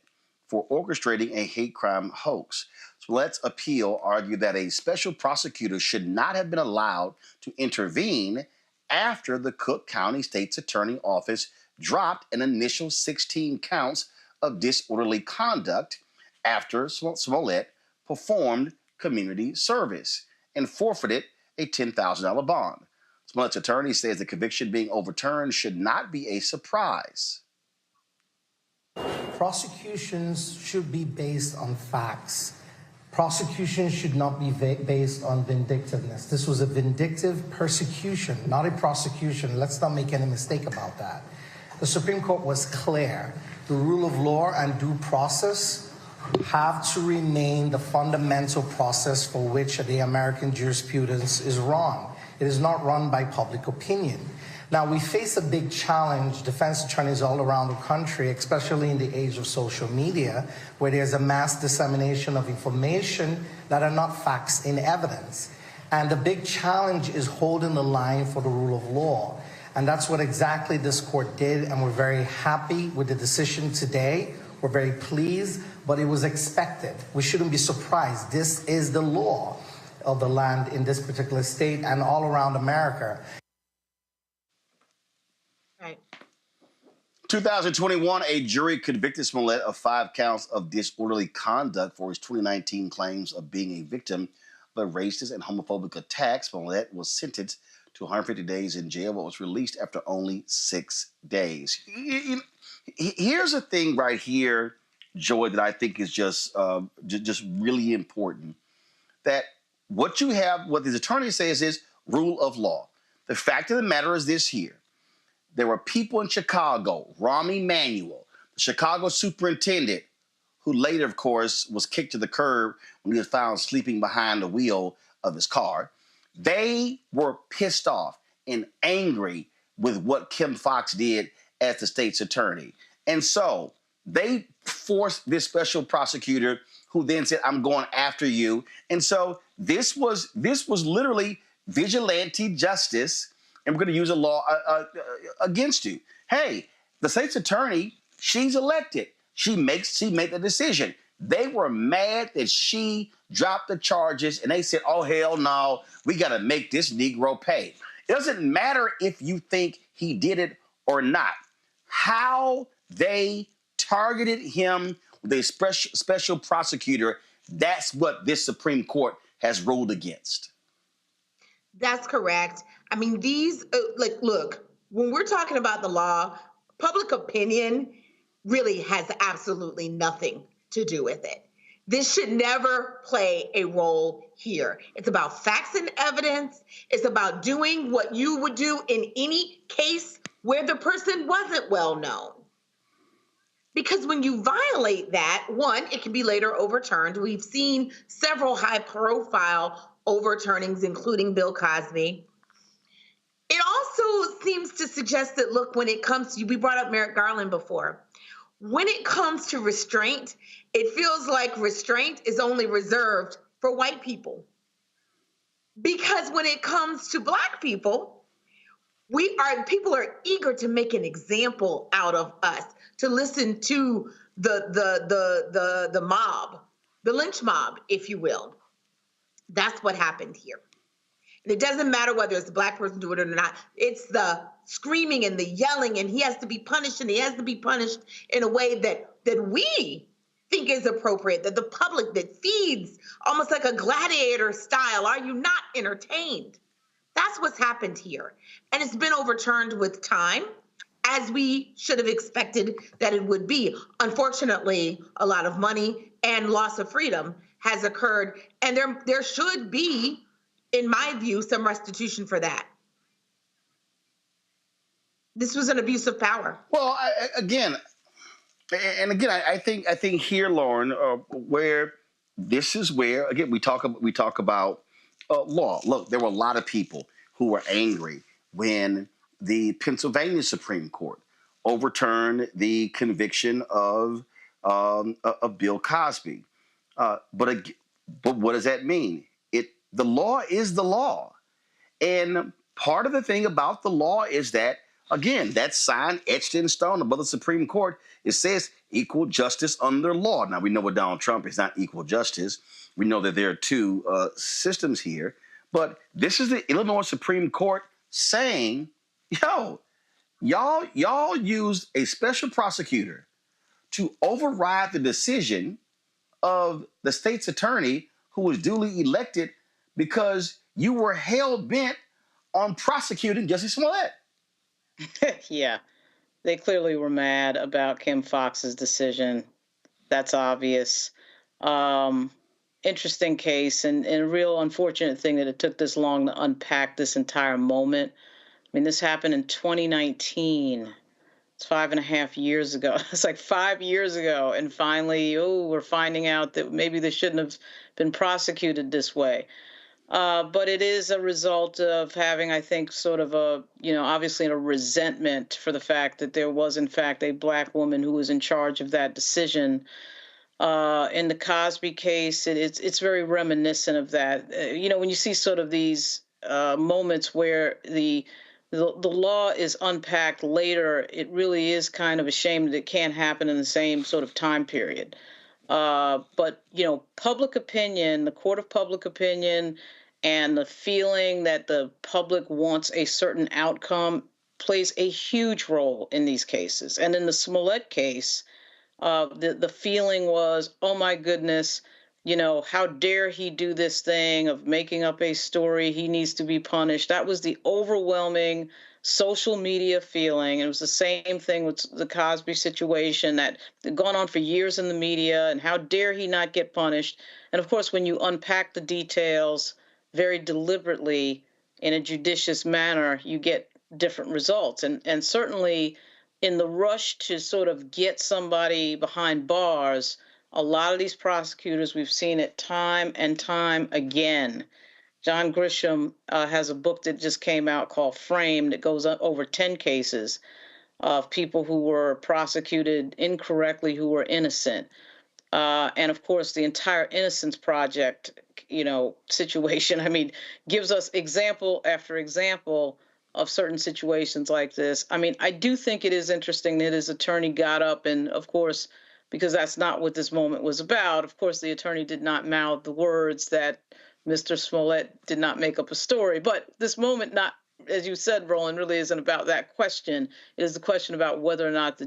for orchestrating a hate crime hoax. Smollett's appeal argued that a special prosecutor should not have been allowed to intervene after the Cook County State's Attorney Office dropped an initial 16 counts of disorderly conduct after Smollett performed community service and forfeited a $10,000 bond. Smollett's attorney says the conviction being overturned should not be a surprise. Prosecutions should be based on facts. Prosecutions should not be based on vindictiveness. This was a vindictive persecution, not a prosecution. Let's not make any mistake about that. The Supreme Court was clear. The rule of law and due process have to remain the fundamental process for which the American jurisprudence is run. It is not run by public opinion. Now, we face a big challenge, defense attorneys all around the country, especially in the age of social media, where there's a mass dissemination of information that are not facts in evidence. And the big challenge is holding the line for the rule of law. And that's what exactly this court did, and we're very happy with the decision today. We're very pleased, but it was expected. We shouldn't be surprised. This is the law of the land in this particular state and all around America. 2021, a jury convicted Smollett of 5 counts of disorderly conduct for his 2019 claims of being a victim of a racist and homophobic attack. Smollett was sentenced to 150 days in jail, but was released after only 6 days. Here's a thing right here, Joy, that I think is just really important. That what the attorney says is rule of law. The fact of the matter is this here. There were people in Chicago, Rahm Emanuel, the Chicago superintendent, who later, of course, was kicked to the curb when he was found sleeping behind the wheel of his car. They were pissed off and angry with what Kim Foxx did as the state's attorney. And so they forced this special prosecutor, who then said, I'm going after you. And so this was literally vigilante justice. And we're going to use a law against you. Hey, the state's attorney, she's elected. She made the decision. They were mad that she dropped the charges, and they said, oh, hell no, we got to make this Negro pay. It doesn't matter if you think he did it or not. How they targeted him with a special prosecutor, that's what this Supreme Court has ruled against. That's correct. I mean, look, when we're talking about the law, public opinion really has absolutely nothing to do with it. This should never play a role here. It's about facts and evidence. It's about doing what you would do in any case where the person wasn't well known. Because when you violate that, one, it can be later overturned. We've seen several high-profile overturnings, including Bill Cosby. It also seems to suggest that, look, when it comes to, we brought up Merrick Garland before. When it comes to restraint, it feels like restraint is only reserved for white people. Because when it comes to Black people, people are eager to make an example out of us, to listen to the mob, the lynch mob, if you will. That's what happened here. And it doesn't matter whether it's a black person doing it or not. It's the screaming and the yelling, and he has to be punished, and he has to be punished in a way that we think is appropriate, that the public, that feeds almost like a gladiator style. Are you not entertained? That's what's happened here. And it's been overturned with time, as we should have expected that it would be. Unfortunately, a lot of money and loss of freedom has occurred, and there should be, in my view, some restitution for that. This was an abuse of power. Well, I think here, Lauren, where this is where, again, we talk about law. Look, there were a lot of people who were angry when the Pennsylvania Supreme Court overturned the conviction of Bill Cosby. But what does that mean? The law is the law. And part of the thing about the law is that, again, that sign etched in stone above the Supreme Court, it says equal justice under law. Now, we know with Donald Trump, it's not equal justice. We know that there are two systems here. But this is the Illinois Supreme Court saying, yo, y'all used a special prosecutor to override the decision of the state's attorney who was duly elected because you were hell-bent on prosecuting Jussie Smollett. Yeah, they clearly were mad about Kim Foxx's decision. That's obvious. Interesting case, and a real unfortunate thing that it took this long to unpack this entire moment. I mean, this happened in 2019. It's 5.5 years ago. It's like 5 years ago. And finally, we're finding out that maybe they shouldn't have been prosecuted this way. But it is a result of having, I think, sort of a, obviously a resentment for the fact that there was, in fact, a black woman who was in charge of that decision. In the Cosby case, it's very reminiscent of that. When you see sort of these moments where the law is unpacked later, it really is kind of a shame that it can't happen in the same sort of time period. But, public opinion, the court of public opinion, and the feeling that the public wants a certain outcome plays a huge role in these cases. And in the Smollett case, the feeling was, oh my goodness, how dare he do this thing of making up a story? He needs to be punished. That was the overwhelming social media feeling. It was the same thing with the Cosby situation that had gone on for years in the media, and how dare he not get punished? And of course, when you unpack the details very deliberately in a judicious manner, you get different results. And certainly in the rush to sort of get somebody behind bars, a lot of these prosecutors, we've seen it time and time again. John Grisham has a book that just came out called Framed. It goes over 10 cases of people who were prosecuted incorrectly, who were innocent. And of course, the entire Innocence Project, situation, gives us example after example of certain situations like this. I do think it is interesting that his attorney got up and, of course, because that's not what this moment was about. Of course, the attorney did not mouth the words that Mr. Smollett did not make up a story. But this moment, not, as you said, Roland, really isn't about that question. It is the question about whether or not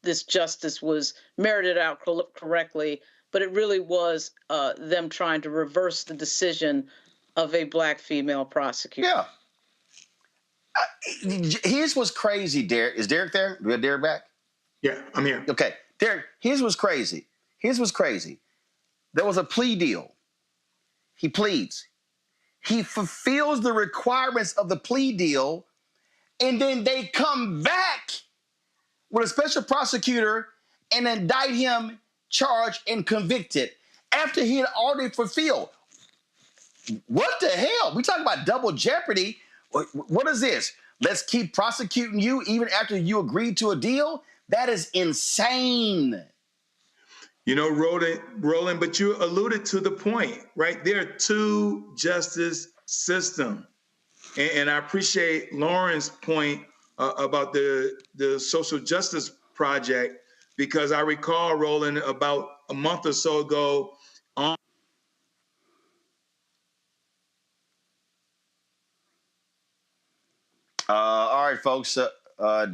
this justice was merited out correctly. But it really was them trying to reverse the decision of a black female prosecutor. Yeah. Here's what's crazy, Derek. Is Derek there? We got Derek back? Yeah, I'm here. Okay. Derek, here's what's crazy. There was a plea deal. He pleads. He fulfills the requirements of the plea deal, and then they come back with a special prosecutor and indict him, charged, and convicted after he had already fulfilled. What the hell? We talking about double jeopardy. What is this? Let's keep prosecuting you even after you agreed to a deal? That is insane. Roland, but you alluded to the point, right? There are two justice systems. And I appreciate Lauren's point about the social justice project, because I recall, Roland, about a month or so ago right, folks.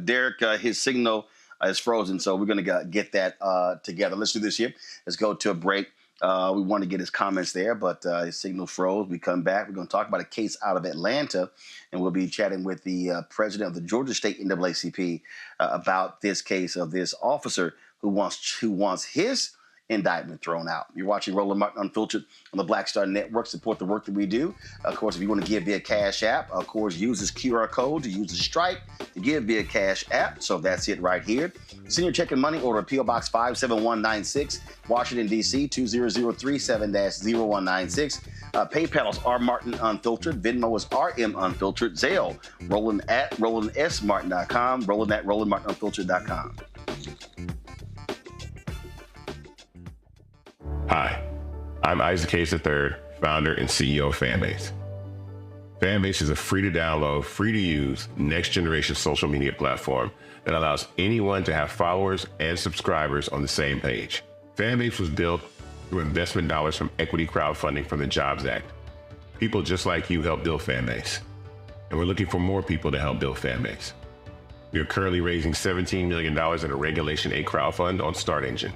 Derek, his signal is frozen, so we're going to get that together. Let's do this here. Let's go to a break. We want to get his comments there, but his signal froze. We come back. We're going to talk about a case out of Atlanta, and we'll be chatting with the president of the Georgia State NAACP about this case of this officer who wants his indictment thrown out. You're watching Roland Martin Unfiltered on the Black Star Network. Support the work that we do. Of course, if you want to give via Cash App, of course, use this QR code to use the Stripe to give via Cash App. So that's it right here. Send your check and money order P.O. Box 57196, Washington, D.C. 20037-0196. PayPal is R Martin Unfiltered. Venmo is RM Unfiltered. Zelle, Roland at RolandSMartin.com. Roland at RolandMartinUnfiltered.com. Hi, I'm Isaac Hayes III, founder and CEO of Fanbase. Fanbase is a free-to-download, free-to-use, next-generation social media platform that allows anyone to have followers and subscribers on the same page. Fanbase was built through investment dollars from equity crowdfunding from the Jobs Act. People just like you help build Fanbase, and we're looking for more people to help build Fanbase. We are currently raising $17 million in a Regulation A crowdfund on Start Engine.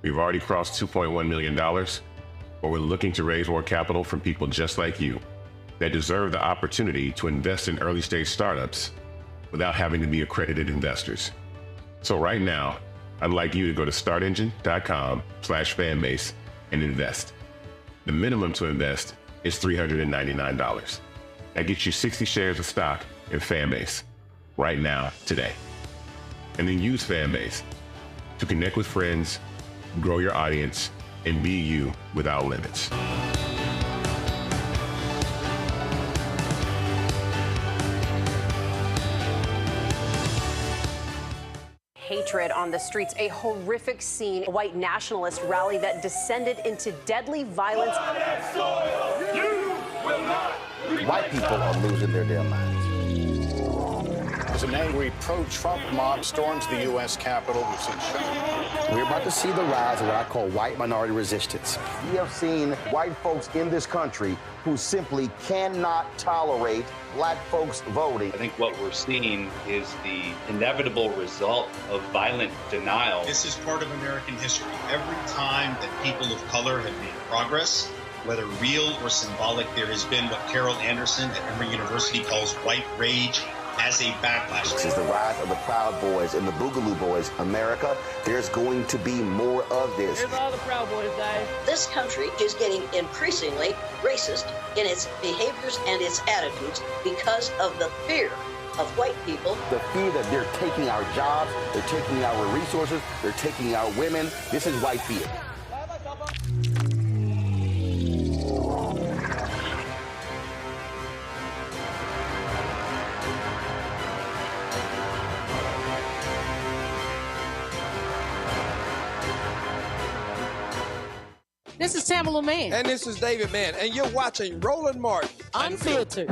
We've already crossed $2.1 million, but we're looking to raise more capital from people just like you that deserve the opportunity to invest in early-stage startups without having to be accredited investors. So right now, I'd like you to go to startengine.com/fanbase and invest. The minimum to invest is $399. That gets you 60 shares of stock in Fanbase right now, today. And then use Fanbase to connect with friends, grow your audience, and be you without limits. Hatred on the streets, a horrific scene, a white nationalist rally that descended into deadly violence. White people are losing their damn minds. As an angry pro-Trump mob storms the U.S. Capitol, we've seen We're about to see the rise of what I call white minority resistance. We have seen white folks in this country who simply cannot tolerate black folks voting. I think what we're seeing is the inevitable result of violent denial. This is part of American history. Every time that people of color have made progress, whether real or symbolic, there has been what Carol Anderson at Emory University calls white rage as a backlash. This is the rise of the Proud Boys and the Boogaloo Boys. America, there's going to be more of this. Here's all the Proud Boys, guys. This country is getting increasingly racist in its behaviors and its attitudes because of the fear of white people. The fear that they're taking our jobs, they're taking our resources, they're taking our women. This is white fear. This is Tamala Mann. And this is David Mann. And you're watching Roland Martin Unfiltered.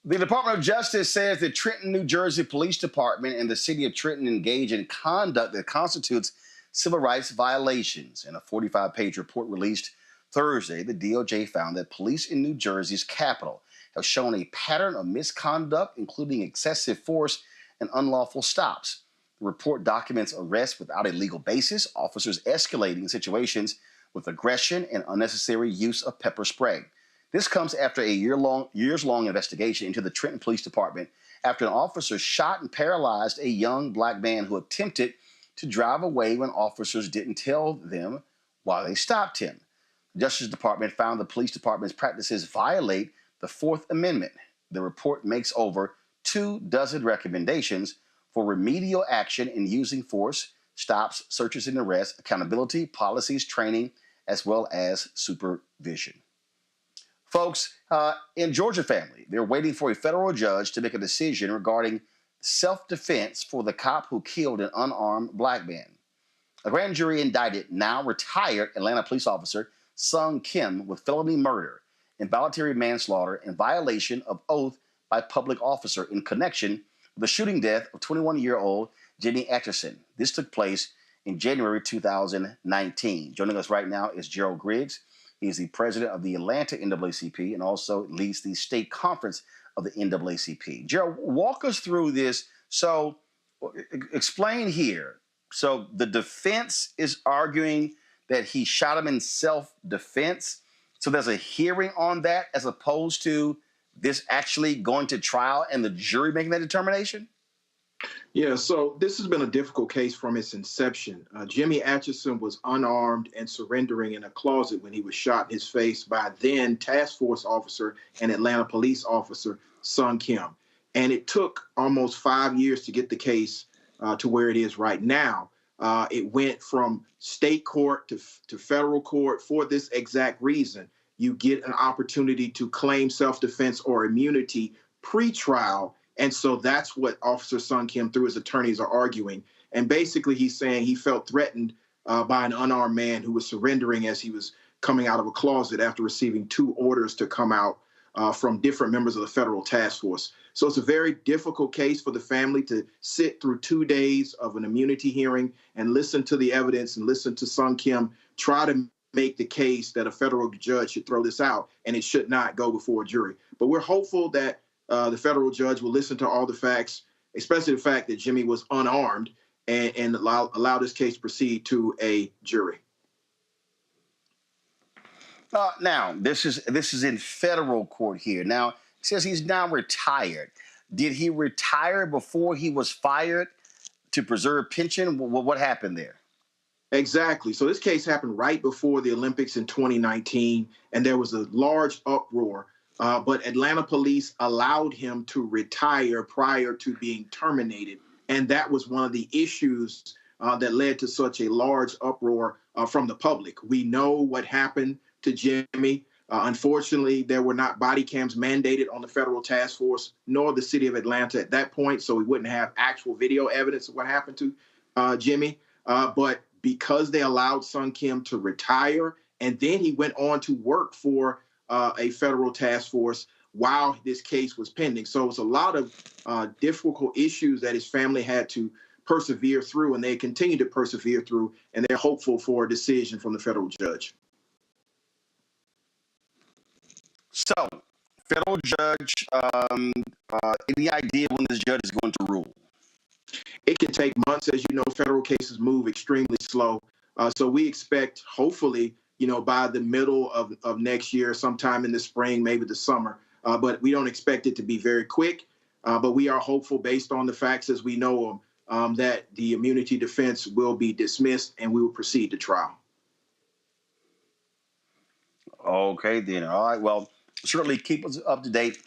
The Department of Justice says the Trenton, New Jersey Police Department and the city of Trenton engage in conduct that constitutes civil rights violations. In a 45-page report released Thursday, the DOJ found that police in New Jersey's capital have shown a pattern of misconduct, including excessive force and unlawful stops. The report documents arrests without a legal basis, officers escalating situations with aggression and unnecessary use of pepper spray. This comes after a years-long investigation into the Trenton Police Department after an officer shot and paralyzed a young black man who attempted to drive away when officers didn't tell them why they stopped him. The Justice Department found the police department's practices violate the Fourth Amendment. the report makes over 24 recommendations for remedial action in using force, stops, searches and arrests, accountability, policies, training, as well as supervision. Folks, in Georgia family, they're waiting for a federal judge to make a decision regarding self-defense for the cop who killed an unarmed black man. A grand jury indicted now retired Atlanta police officer Sung Kim with felony murder, involuntary manslaughter, and violation of oath by public officer in connection with the shooting death of 21-year-old Janai Nelson. This took place in January 2019. Joining us right now is Gerald Griggs. He's the president of the Atlanta NAACP and also leads the state conference of the NAACP. Gerald, walk us through this. So explain here. So the defense is arguing that he shot him in self-defense. So there's a hearing on that as opposed to this actually going to trial and the jury making that determination? Yeah, so this has been a difficult case from its inception. Jimmy Atchison was unarmed and surrendering in a closet when he was shot in his face by then task force officer and Atlanta police officer Sung Kim. And it took almost 5 years to get the case to where it is right now. It went from state court to federal court for this exact reason. You get an opportunity to claim self-defense or immunity pre-trial. And so that's what Officer Sung Kim, through his attorneys, are arguing. And basically, he's saying he felt threatened by an unarmed man who was surrendering as he was coming out of a closet after receiving 2 orders to come out from different members of the federal task force. So it's a very difficult case for the family to sit through 2 days of an immunity hearing and listen to the evidence and listen to Sung Kim try to make the case that a federal judge should throw this out and it should not go before a jury. But we're hopeful that the federal judge will listen to all the facts, especially the fact that Jimmy was unarmed, and allow this case to proceed to a jury. Now, this is in federal court here. Now, it says he's now retired. Did he retire before he was fired to preserve pension? What happened there? Exactly. So this case happened right before the Olympics in 2019, and there was a large uproar. But Atlanta police allowed him to retire prior to being terminated. And that was one of the issues that led to such a large uproar from the public. We know what happened to Jimmy. Unfortunately, there were not body cams mandated on the federal task force nor the city of Atlanta at that point, so we wouldn't have actual video evidence of what happened to Jimmy. But because they allowed Sung Kim to retire, and then he went on to work for a federal task force while this case was pending. So it's a lot of difficult issues that his family had to persevere through, and they continue to persevere through, and they're hopeful for a decision from the federal judge. So, federal judge, any idea when this judge is going to rule? It can take months. As you know, federal cases move extremely slow. So we expect, hopefully, by the middle of next year, sometime in the spring, maybe the summer. But we don't expect it to be very quick. But we are hopeful, based on the facts as we know them, that the immunity defense will be dismissed and we will proceed to trial. Okay, then. All right. Well, certainly keep us up to date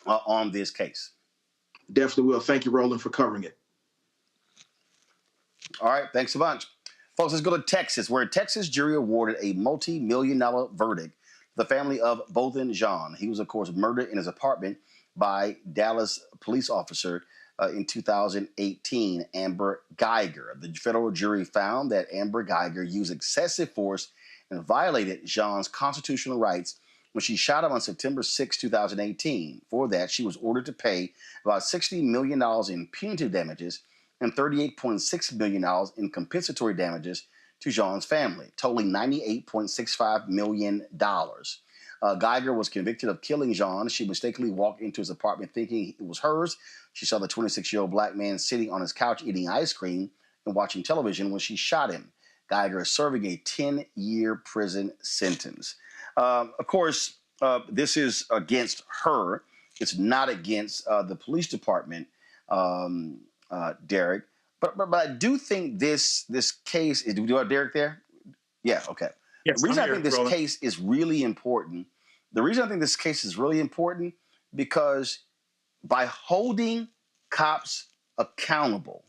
on this case. Definitely will. Thank you, Roland, for covering it. All right. Thanks a bunch. Folks, let's go to Texas, where a Texas jury awarded a multi-million-dollar verdict to the family of Botham Jean. He was, of course, murdered in his apartment by Dallas police officer in 2018, Amber Geiger. The federal jury found that Amber Geiger used excessive force and violated Jean's constitutional rights when she shot him on September 6, 2018. For that, she was ordered to pay about $60 million in punitive damages and $38.6 million in compensatory damages to Jean's family, totaling $98.65 million. Geiger was convicted of killing Jean. She mistakenly walked into his apartment thinking it was hers. She saw the 26-year-old black man sitting on his couch eating ice cream and watching television when she shot him. Geiger is serving a 10-year prison sentence. Of course, this is against her. It's not against the police department, Derek. But I do think this case is. Do we have Derek there? Yeah. Okay. Yes, the reason I'm I think here, this Roland. case is really important. The reason I think this case is really important because by holding cops accountable,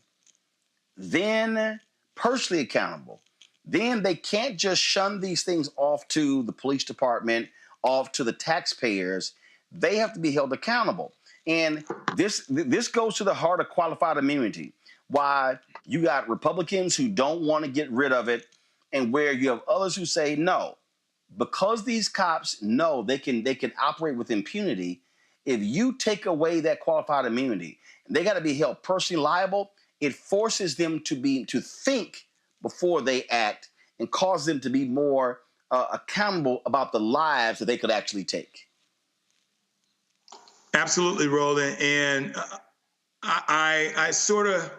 then personally accountable, then they can't just shun these things off to the police department, off to the taxpayers. They have to be held accountable. And this goes to the heart of qualified immunity, why you got Republicans who don't want to get rid of it, and where you have others who say no. Because these cops know they can operate with impunity, if you take away that qualified immunity, they got to be held personally liable. It forces them to think before they act and cause them to be more accountable about the lives that they could actually take. Absolutely, Roland. And I sort of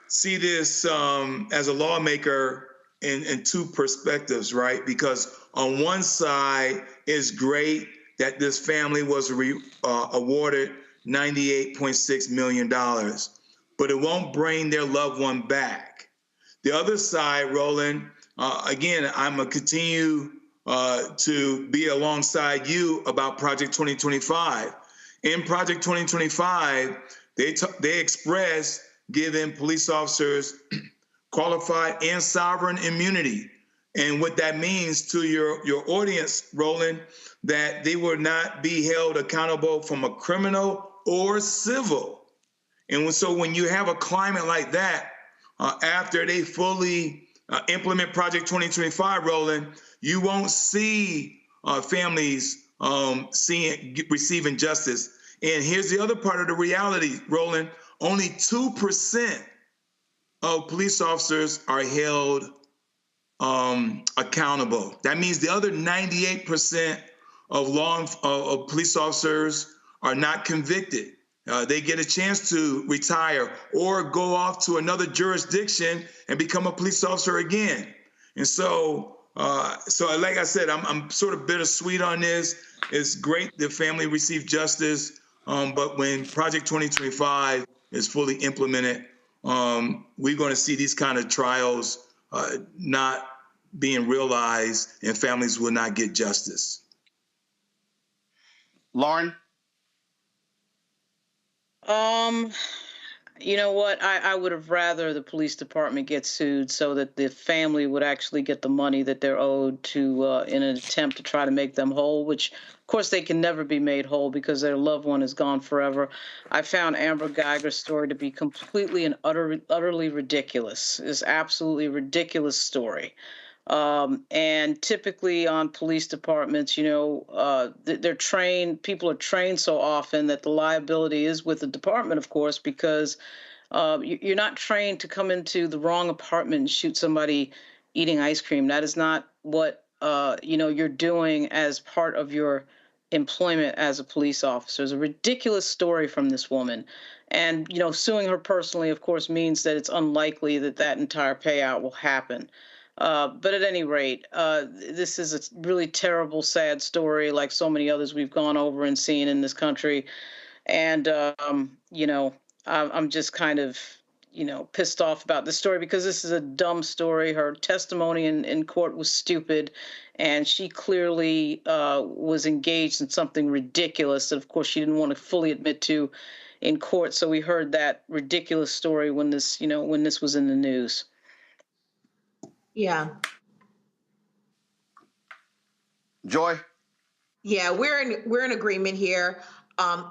see this as a lawmaker in two perspectives, right? Because on one side, it's great that this family was awarded $98.6 million, but it won't bring their loved one back. The other side, Roland, again, I'm going to continue to be alongside you about Project 2025. In Project 2025, they express giving police officers qualified and sovereign immunity. And what that means to your audience, Roland, that they will not be held accountable from a criminal or civil. And so when you have a climate like that, after they fully implement Project 2025, Roland, you won't see families receiving justice. And here's the other part of the reality, Roland. Only 2% of police officers are held accountable. That means the other 98% of police officers are not convicted. They get a chance to retire or go off to another jurisdiction and become a police officer again. And so like I said, I'm sort of bittersweet on this. It's great the family received justice, but when Project 2025 is fully implemented, we're going to see these kind of trials not being realized, and families will not get justice. Lauren? You know what? I would have rather the police department get sued so that the family would actually get the money that they're owed to in an attempt to try to make them whole, which, of course, they can never be made whole because their loved one is gone forever. I found Amber Geiger's story to be completely and utterly ridiculous. It's absolutely ridiculous story. And typically on police departments, you know, they're trained, people are trained so often that the liability is with the department, of course, because you're not trained to come into the wrong apartment and shoot somebody eating ice cream. That is not what, you know, you're doing as part of your employment as a police officer. It's a ridiculous story from this woman. And, you know, suing her personally, of course, means that it's unlikely that that entire payout will happen. But at any rate, this is a really terrible, sad story, like so many others we've gone over and seen in this country. And, you know, I'm just kind of, you know, pissed off about this story because this is a dumb story. Her testimony in court was stupid, and she clearly was engaged in something ridiculous that, of course, she didn't want to fully admit to in court. So we heard that ridiculous story when this, you know, when this was in the news. Yeah. Joy? Yeah, we're in agreement here.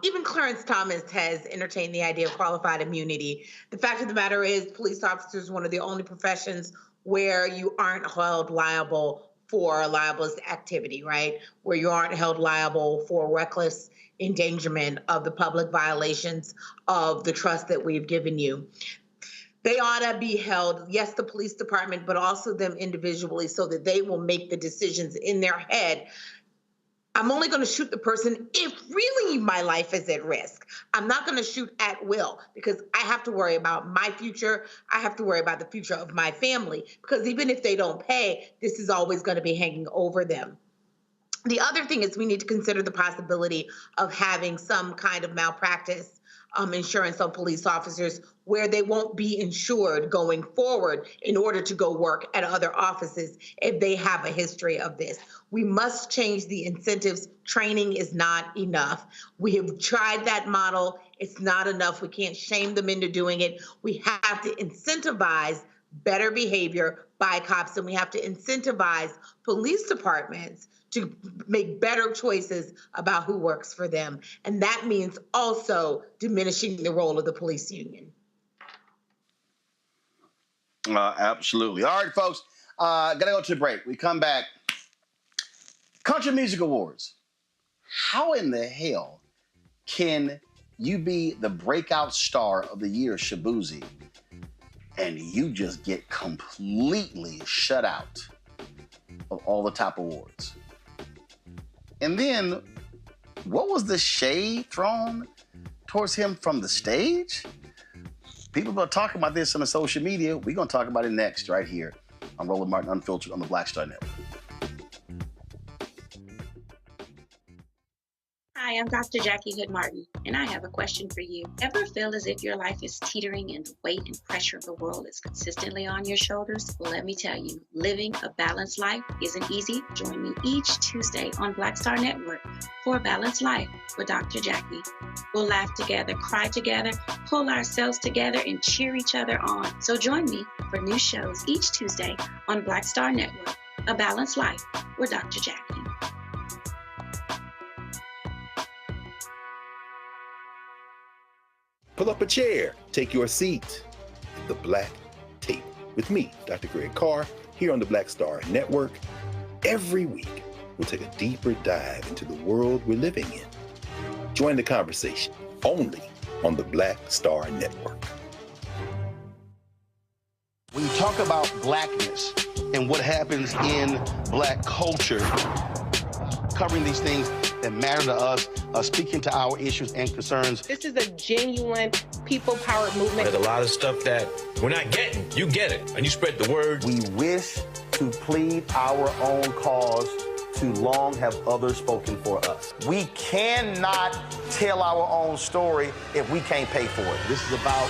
Even Clarence Thomas has entertained the idea of qualified immunity. The fact of the matter is, police officers are one of the only professions where you aren't held liable for libelous activity, right? Where you aren't held liable for reckless endangerment of the public, violations of the trust that we've given you. They ought to be held, yes, the police department, but also them individually so that they will make the decisions in their head. I'm only going to shoot the person if really my life is at risk. I'm not going to shoot at will because I have to worry about my future. I have to worry about the future of my family because even if they don't pay, this is always going to be hanging over them. The other thing is we need to consider the possibility of having some kind of malpractice insurance on police officers where they won't be insured going forward in order to go work at other offices if they have a history of this. We must change the incentives. Training is not enough. We have tried that model. It's not enough. We can't shame them into doing it. We have to incentivize better behavior by cops, and we have to incentivize police departments to make better choices about who works for them. And that means also diminishing the role of the police union. Absolutely. All right, folks, gotta go to the break. We come back. Country Music Awards. How in the hell can you be the breakout star of the year, Shabuzi, and you just get completely shut out of all the top awards? And then, what was the shade thrown towards him from the stage? People are talking about this on the social media. We're going to talk about it next, right here on Roland Martin Unfiltered on the Black Star Network. Hi, I'm Dr. Jackie Hood Martin, and I have a question for you. Ever feel as if your life is teetering and the weight and pressure of the world is consistently on your shoulders? Well, let me tell you, living a balanced life isn't easy. Join me each Tuesday on Black Star Network for A Balanced Life with Dr. Jackie. We'll laugh together, cry together, pull ourselves together, and cheer each other on. So join me for new shows each Tuesday on Black Star Network, A Balanced Life with Dr. Jackie. Pull up a chair, take your seat at the Black Table with me, Dr. Greg Carr, here on the Black Star Network. Every week, we'll take a deeper dive into the world we're living in. Join the conversation only on the Black Star Network. When you talk about blackness and what happens in black culture, covering these things that matter to us, speaking to our issues and concerns. This is a genuine people-powered movement. There's a lot of stuff that we're not getting. You get it, and you spread the word. We wish to plead our own cause. Too long have others spoken for us. We cannot tell our own story if we can't pay for it. This is about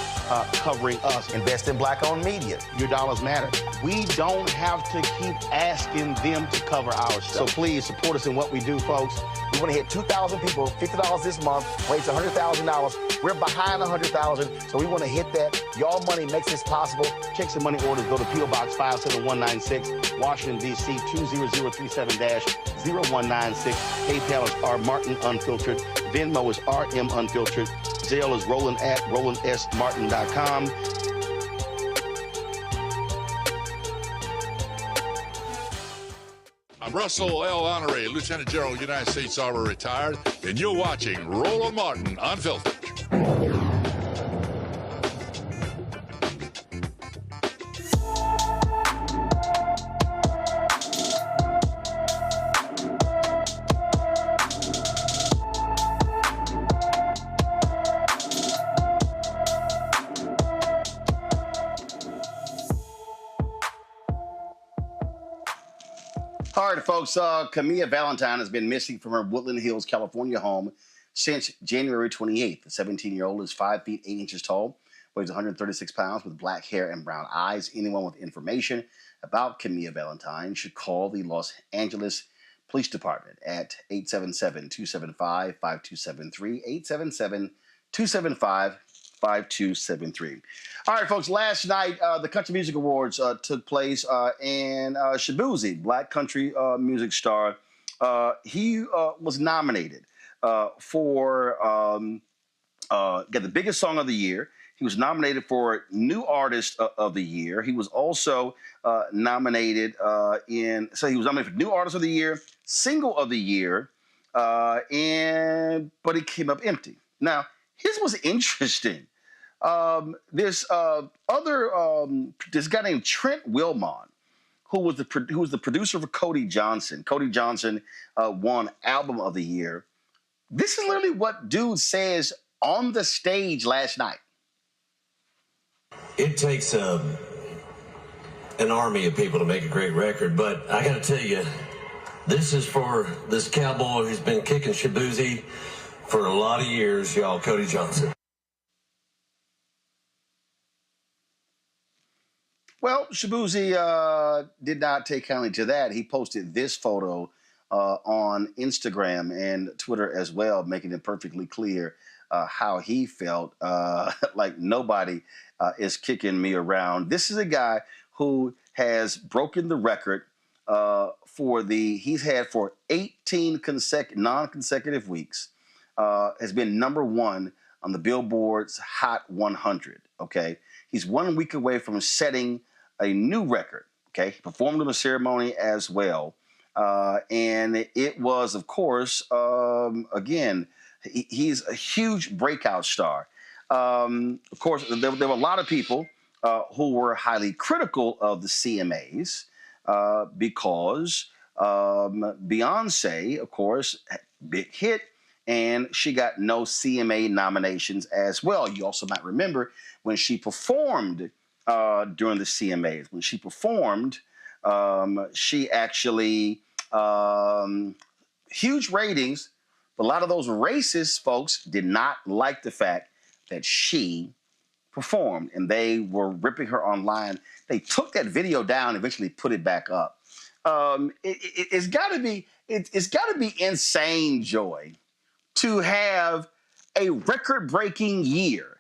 covering us. Invest in black-owned media. Your dollars matter. We don't have to keep asking them to cover our stuff. So please support us in what we do, folks. We want to hit 2,000 people, $50 this month, raise $100,000. We're behind 100,000, so we want to hit that. Y'all money makes this possible. Checks and money orders go to P.O. Box 57196, Washington, D.C. 20037-0196. PayPal is R Martin Unfiltered. Venmo is RM Unfiltered. Zelle is Roland at RolandSMartin.com. I'm Russell L. Honoré, Lieutenant General, United States Army, retired, and you're watching Roland Martin Unfiltered. All right, folks, Camilla Valentine has been missing from her Woodland Hills, California home since January 28th. The 17-year-old is 5 feet 8 inches tall, weighs 136 pounds, with black hair and brown eyes. Anyone with information about Camilla Valentine should call the Los Angeles Police Department at 877-275-5273, 877-275-5273. All right, folks, last night, the Country Music Awards took place, and Shabuzi, black country music star, he was nominated for got the biggest song of the year. He was nominated for New Artist of the Year. He was also nominated he was nominated for New Artist of the Year, Single of the Year, but he came up empty. Now, his was interesting. This guy named Trent Wilmot, who was the producer for Cody Johnson. Cody Johnson won Album of the Year. This is literally what dude says on the stage last night. It takes an army of people to make a great record, but I got to tell you, this is for this cowboy who's been kicking Shabuzi for a lot of years, y'all, Cody Johnson. Well, Shabuzi did not take kindly to that. He posted this photo on Instagram and Twitter as well, making it perfectly clear how he felt. Like nobody is kicking me around. This is a guy who has broken the record he's had for 18 non-consecutive weeks, has been number one on the Billboard's Hot 100. Okay, he's 1 week away from setting a new record. Okay, he performed in the ceremony as well, and it was, of course, again, he's a huge breakout star. Of course, there were a lot of people who were highly critical of the CMAs because Beyonce, of course, big hit, and she got no CMA nominations as well. You also might remember when she performed during the CMAs. When she performed, she actually, huge ratings, but a lot of those racist folks did not like the fact that she performed, and they were ripping her online. They took that video down and eventually put it back up. It's got to be insane, Joy, to have a record-breaking year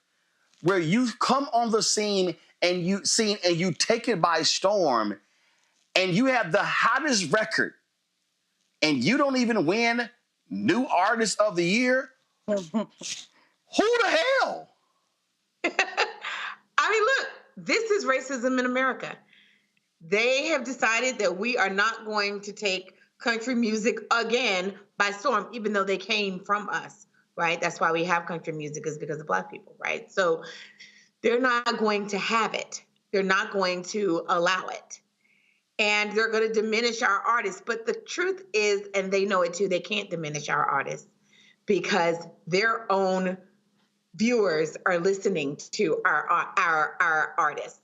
where you come on the scene and you take it by storm, and you have the hottest record, and you don't even win New Artist of the Year. Who the hell? I mean, look, this is racism in America. They have decided that we are not going to take country music again by storm, even though they came from us, right? That's why we have country music, is because of Black people, right? So they're not going to have it. They're not going to allow it. And they're going to diminish our artists. But the truth is, and they know it too, they can't diminish our artists because their own viewers are listening to our artists.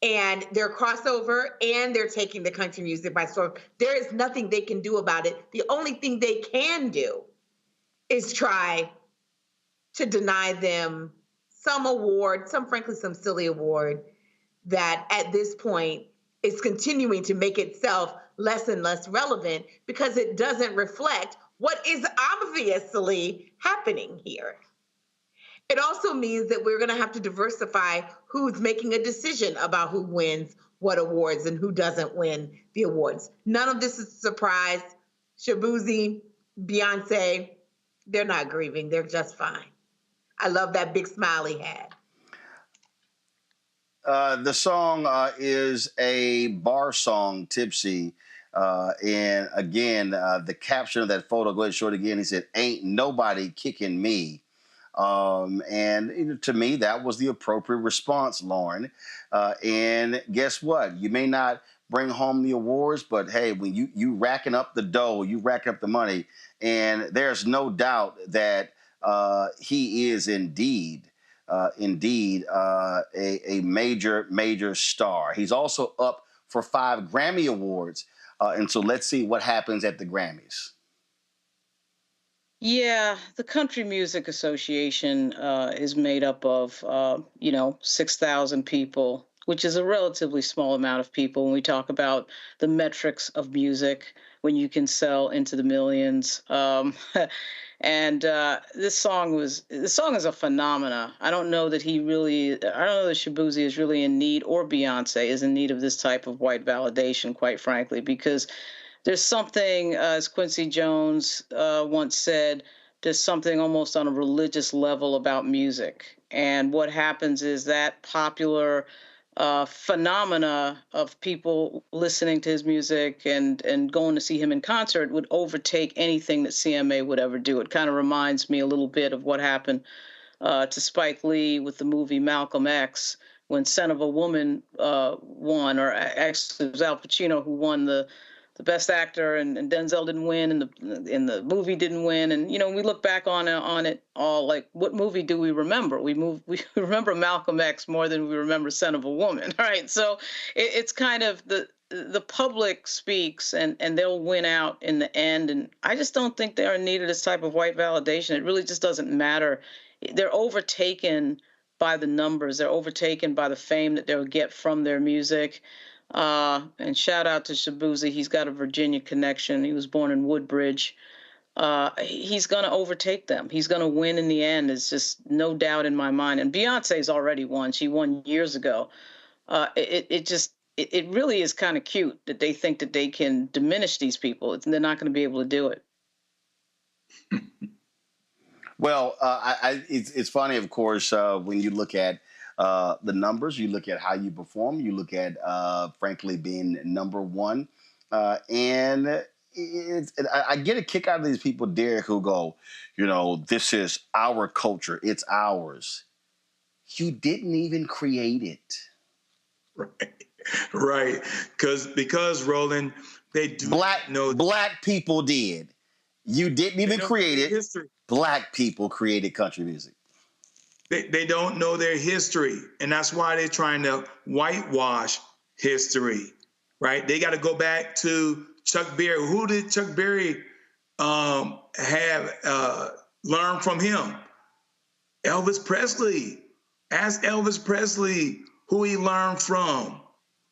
And they're crossover, and they're taking the country music by storm. There is nothing they can do about it. The only thing they can do is try to deny them some award, frankly, some silly award that at this point is continuing to make itself less and less relevant because it doesn't reflect what is obviously happening here. It also means that we're going to have to diversify who's making a decision about who wins what awards and who doesn't win the awards. None of this is a surprise. Shabuzi, Beyonce, they're not grieving. They're just fine. I love that big smile he had. The song is a bar song, Tipsy. And again, the caption of that photo, go ahead and show it again. He said, "Ain't nobody kicking me." And to me, that was the appropriate response, Lauren. And guess what? You may not bring home the awards, but hey, when you racking up the dough, you racking up the money, and there's no doubt that he is indeed a major star. He's also up for 5 Grammy Awards. And so let's see what happens at the Grammys. Yeah, the Country Music Association is made up of, 6,000 people, which is a relatively small amount of people when we talk about the metrics of music, when you can sell into the millions. And this song is a phenomena. I don't know that Shabuzi is really in need, or Beyonce is in need of this type of white validation, quite frankly, because there's something, as Quincy Jones once said, there's something almost on a religious level about music. And what happens is that popular phenomena of people listening to his music and going to see him in concert would overtake anything that CMA would ever do. It kind of reminds me a little bit of what happened to Spike Lee with the movie Malcolm X, when Son of a Woman won, or actually it was Al Pacino who won the Best Actor, and Denzel didn't win, and the movie didn't win. And we look back on it all like, what movie do we remember? We remember Malcolm X more than we remember Son of a Woman, right? So it's kind of the public speaks, and they'll win out in the end. And I just don't think they are in need of this type of white validation. It really just doesn't matter. They're overtaken by the numbers. They're overtaken by the fame that they'll get from their music. And shout out to Shabuzi. He's got a Virginia connection. He was born in Woodbridge. He's going to overtake them. He's going to win in the end. It's just no doubt in my mind. And Beyonce's already won. She won years ago. It really is kind of cute that they think that they can diminish these people. They're not going to be able to do it. Well, it's funny, of course, when you look at the numbers, you look at how you perform, you look at, frankly, being number one. And I get a kick out of these people, Derek, who go, this is our culture. It's ours. You didn't even create it. Right. Because Roland, they do know. Black people did. You didn't even create it. History. Black people created country music. They don't know their history. And that's why they're trying to whitewash history, right? They got to go back to Chuck Berry. Who did Chuck Berry have learned from him? Elvis Presley. Ask Elvis Presley who he learned from,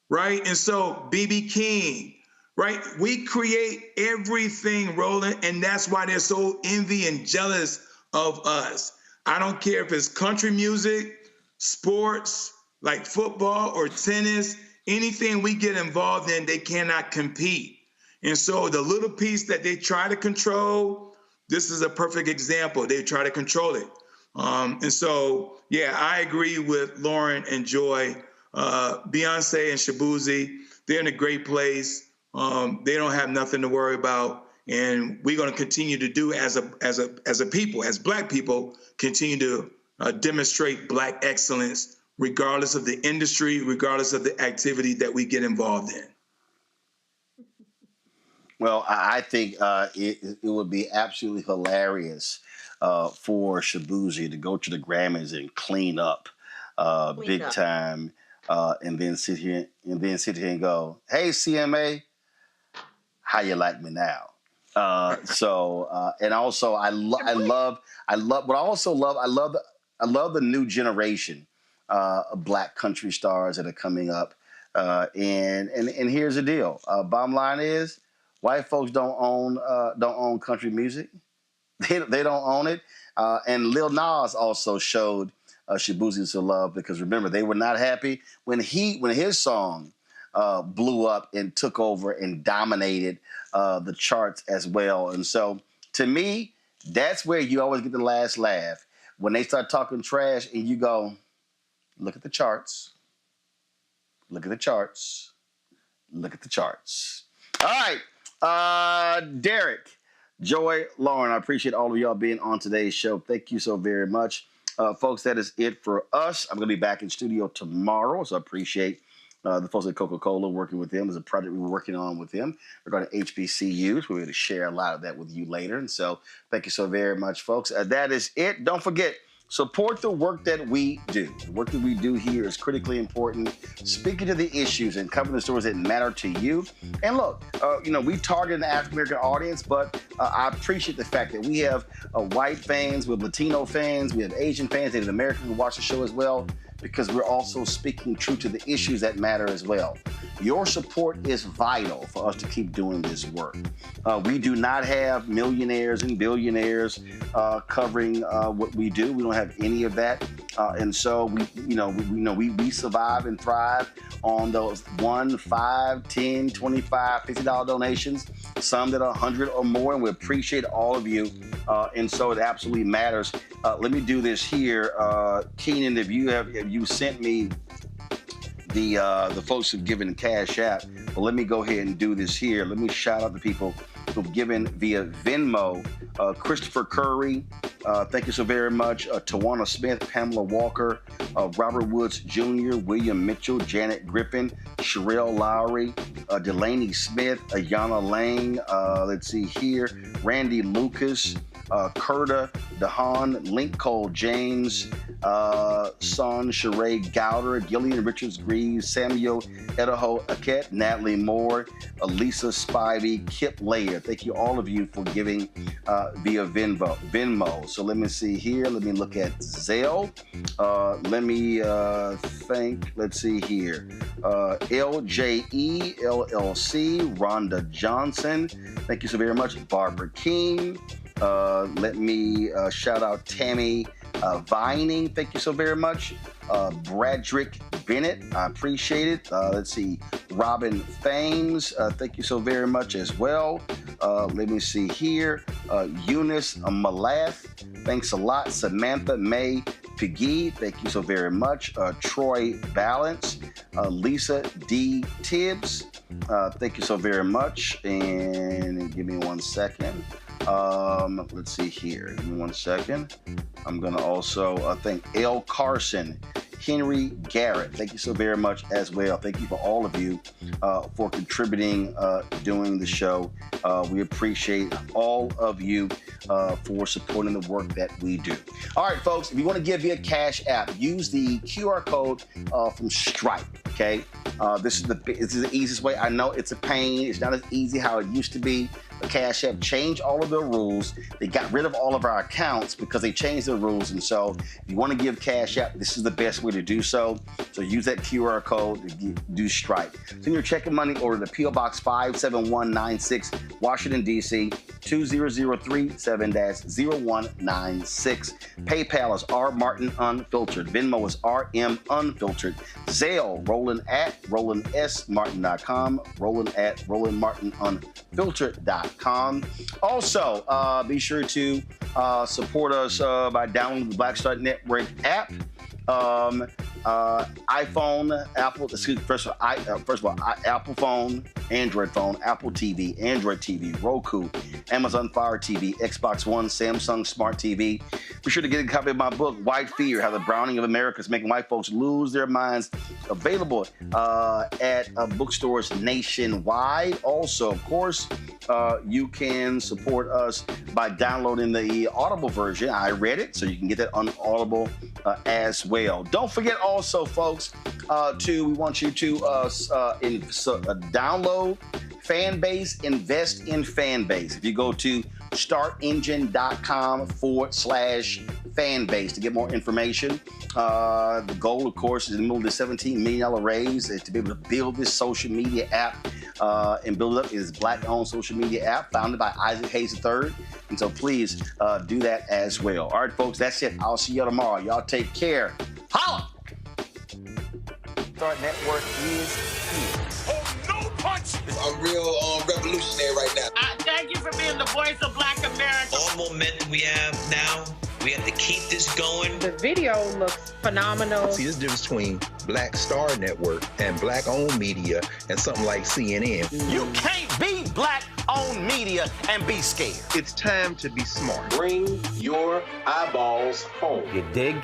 right? And so B.B. King, right? We create everything, Roland, and that's why they're so envy and jealous of us. I don't care if it's country music, sports, like football or tennis, anything we get involved in, they cannot compete. And so the little piece that they try to control, this is a perfect example. They try to control it. And so, yeah, I agree with Lauren and Joy. Beyonce and Shabuzi, they're in a great place. They don't have nothing to worry about. And we're going to continue to do as a people, as Black people, continue to demonstrate Black excellence, regardless of the industry, regardless of the activity that we get involved in. Well, I think it would be absolutely hilarious for Shabuzi to go to the Grammys and clean up big time, and then sit here and go, "Hey, CMA, how you like me now?" And also I love the new generation of Black country stars that are coming up. And here's the deal. Bottom line is, white folks don't own country music. They don't own it. And Lil Nas also showed Shabuzi some love, because remember, they were not happy when his song blew up and took over and dominated the charts as well. And so, to me, that's where you always get the last laugh, when they start talking trash and you go, look at the charts. Look at the charts. Look at the charts. All right. Derek, Joy, Lauren, I appreciate all of y'all being on today's show. Thank you so very much. Folks, that is it for us. I'm going to be back in studio tomorrow, so I appreciate the folks at Coca-Cola working with them. There's a project we were working on with them regarding HBCUs. We're going to share a lot of that with you later. And so thank you so very much, folks. That is it. Don't forget, support the work that we do. The work that we do here is critically important, speaking to the issues and covering the stories that matter to you. And look, we target an African-American audience, but I appreciate the fact that we have white fans, we have Latino fans, we have Asian fans, Native American who watch the show as well, because we're also speaking true to the issues that matter as well. Your support is vital for us to keep doing this work. We do not have millionaires and billionaires covering what we do. We don't have any of that. And so we survive and thrive on those $1, $5, $10, $25, $50 donations, some that are 100 or more, and we appreciate all of you. And so it absolutely matters. Let me do this here. Keenan, if you sent me the folks who've given Cash App, but let me go ahead and do this here. Let me shout out the people who've given via Venmo. Christopher Curry, thank you so very much. Tawana Smith, Pamela Walker, Robert Woods Jr., William Mitchell, Janet Griffin, Sherelle Lowry, Delaney Smith, Ayanna Lang, let's see here, Randy Lucas, Curta, Dahan, Link Cole James, Son Sheree Gowder, Gillian Richards Greaves, Samuel Edaho Aket, Natalie Moore, Lisa Spivey, Kip Layer. Thank you, all of you, for giving via Venmo. So let me see here. Let me look at Zelle. Let me think. Let's see here. LJE, LLC, Rhonda Johnson. Thank you so very much. Barbara King. Let me shout out Tammy Vining. Thank you so very much. Bradrick Bennett. I appreciate it. Let's see. Robin Thames. Thank you so very much as well. Let me see here. Eunice Malath. Thanks a lot. Samantha May Piggy. Thank you so very much. Troy Balance. Lisa D. Tibbs. Thank you so very much. And give me 1 second. Let's see here. Give me 1 second. I'm going to also thank L. Carson, Henry Garrett. Thank you so very much as well. Thank you for all of you for contributing doing the show. We appreciate all of you for supporting the work that we do. All right, folks, if you want to give via Cash App, use the QR code from Stripe. Okay, this is the easiest way. I know it's a pain. It's not as easy how it used to be. The Cash App changed all of their rules. They got rid of all of our accounts because they changed their rules. And so if you want to give Cash App, this is the best way to do so. So use that QR code to do Stripe. Send your check and money order to P.O. Box 57196, Washington, D.C., 20037-0196. PayPal is R. Martin Unfiltered. Venmo is RM Unfiltered. Zelle, Roland S. Martin.com. Roland at RolandMartinUnfiltered.com. Also, be sure to support us by downloading the Black Star Network app. iPhone, Apple, first of all, Apple phone, Android phone, Apple TV, Android TV, Roku, Amazon Fire TV, Xbox One, Samsung Smart TV. Be sure to get a copy of my book, White Fear, How the Browning of America is Making White Folks Lose Their Minds, available at bookstores nationwide. Also, of course, you can support us by downloading the Audible version. I read it, so you can get that on Audible as well. Don't forget also, folks, we want you to download Fanbase, invest in Fanbase. If you go to startengine.com/Fanbase to get more information. The goal, of course, is in the middle of the $17 million raise is to be able to build this social media app and build it up. It is a Black-owned social media app founded by Isaac Hayes III. And so please do that as well. All right, folks, that's it. I'll see you tomorrow. Y'all take care. Holla! Star Network is here. Oh, no punch! I'm real revolutionary right now. Thank you for being the voice of Black America. All momentum we have now, we have to keep this going. The video looks phenomenal. See, there's a difference between Black Star Network and Black-owned media and something like CNN. You can't be Black-owned media and be scared. It's time to be smart. Bring your eyeballs home. You dig?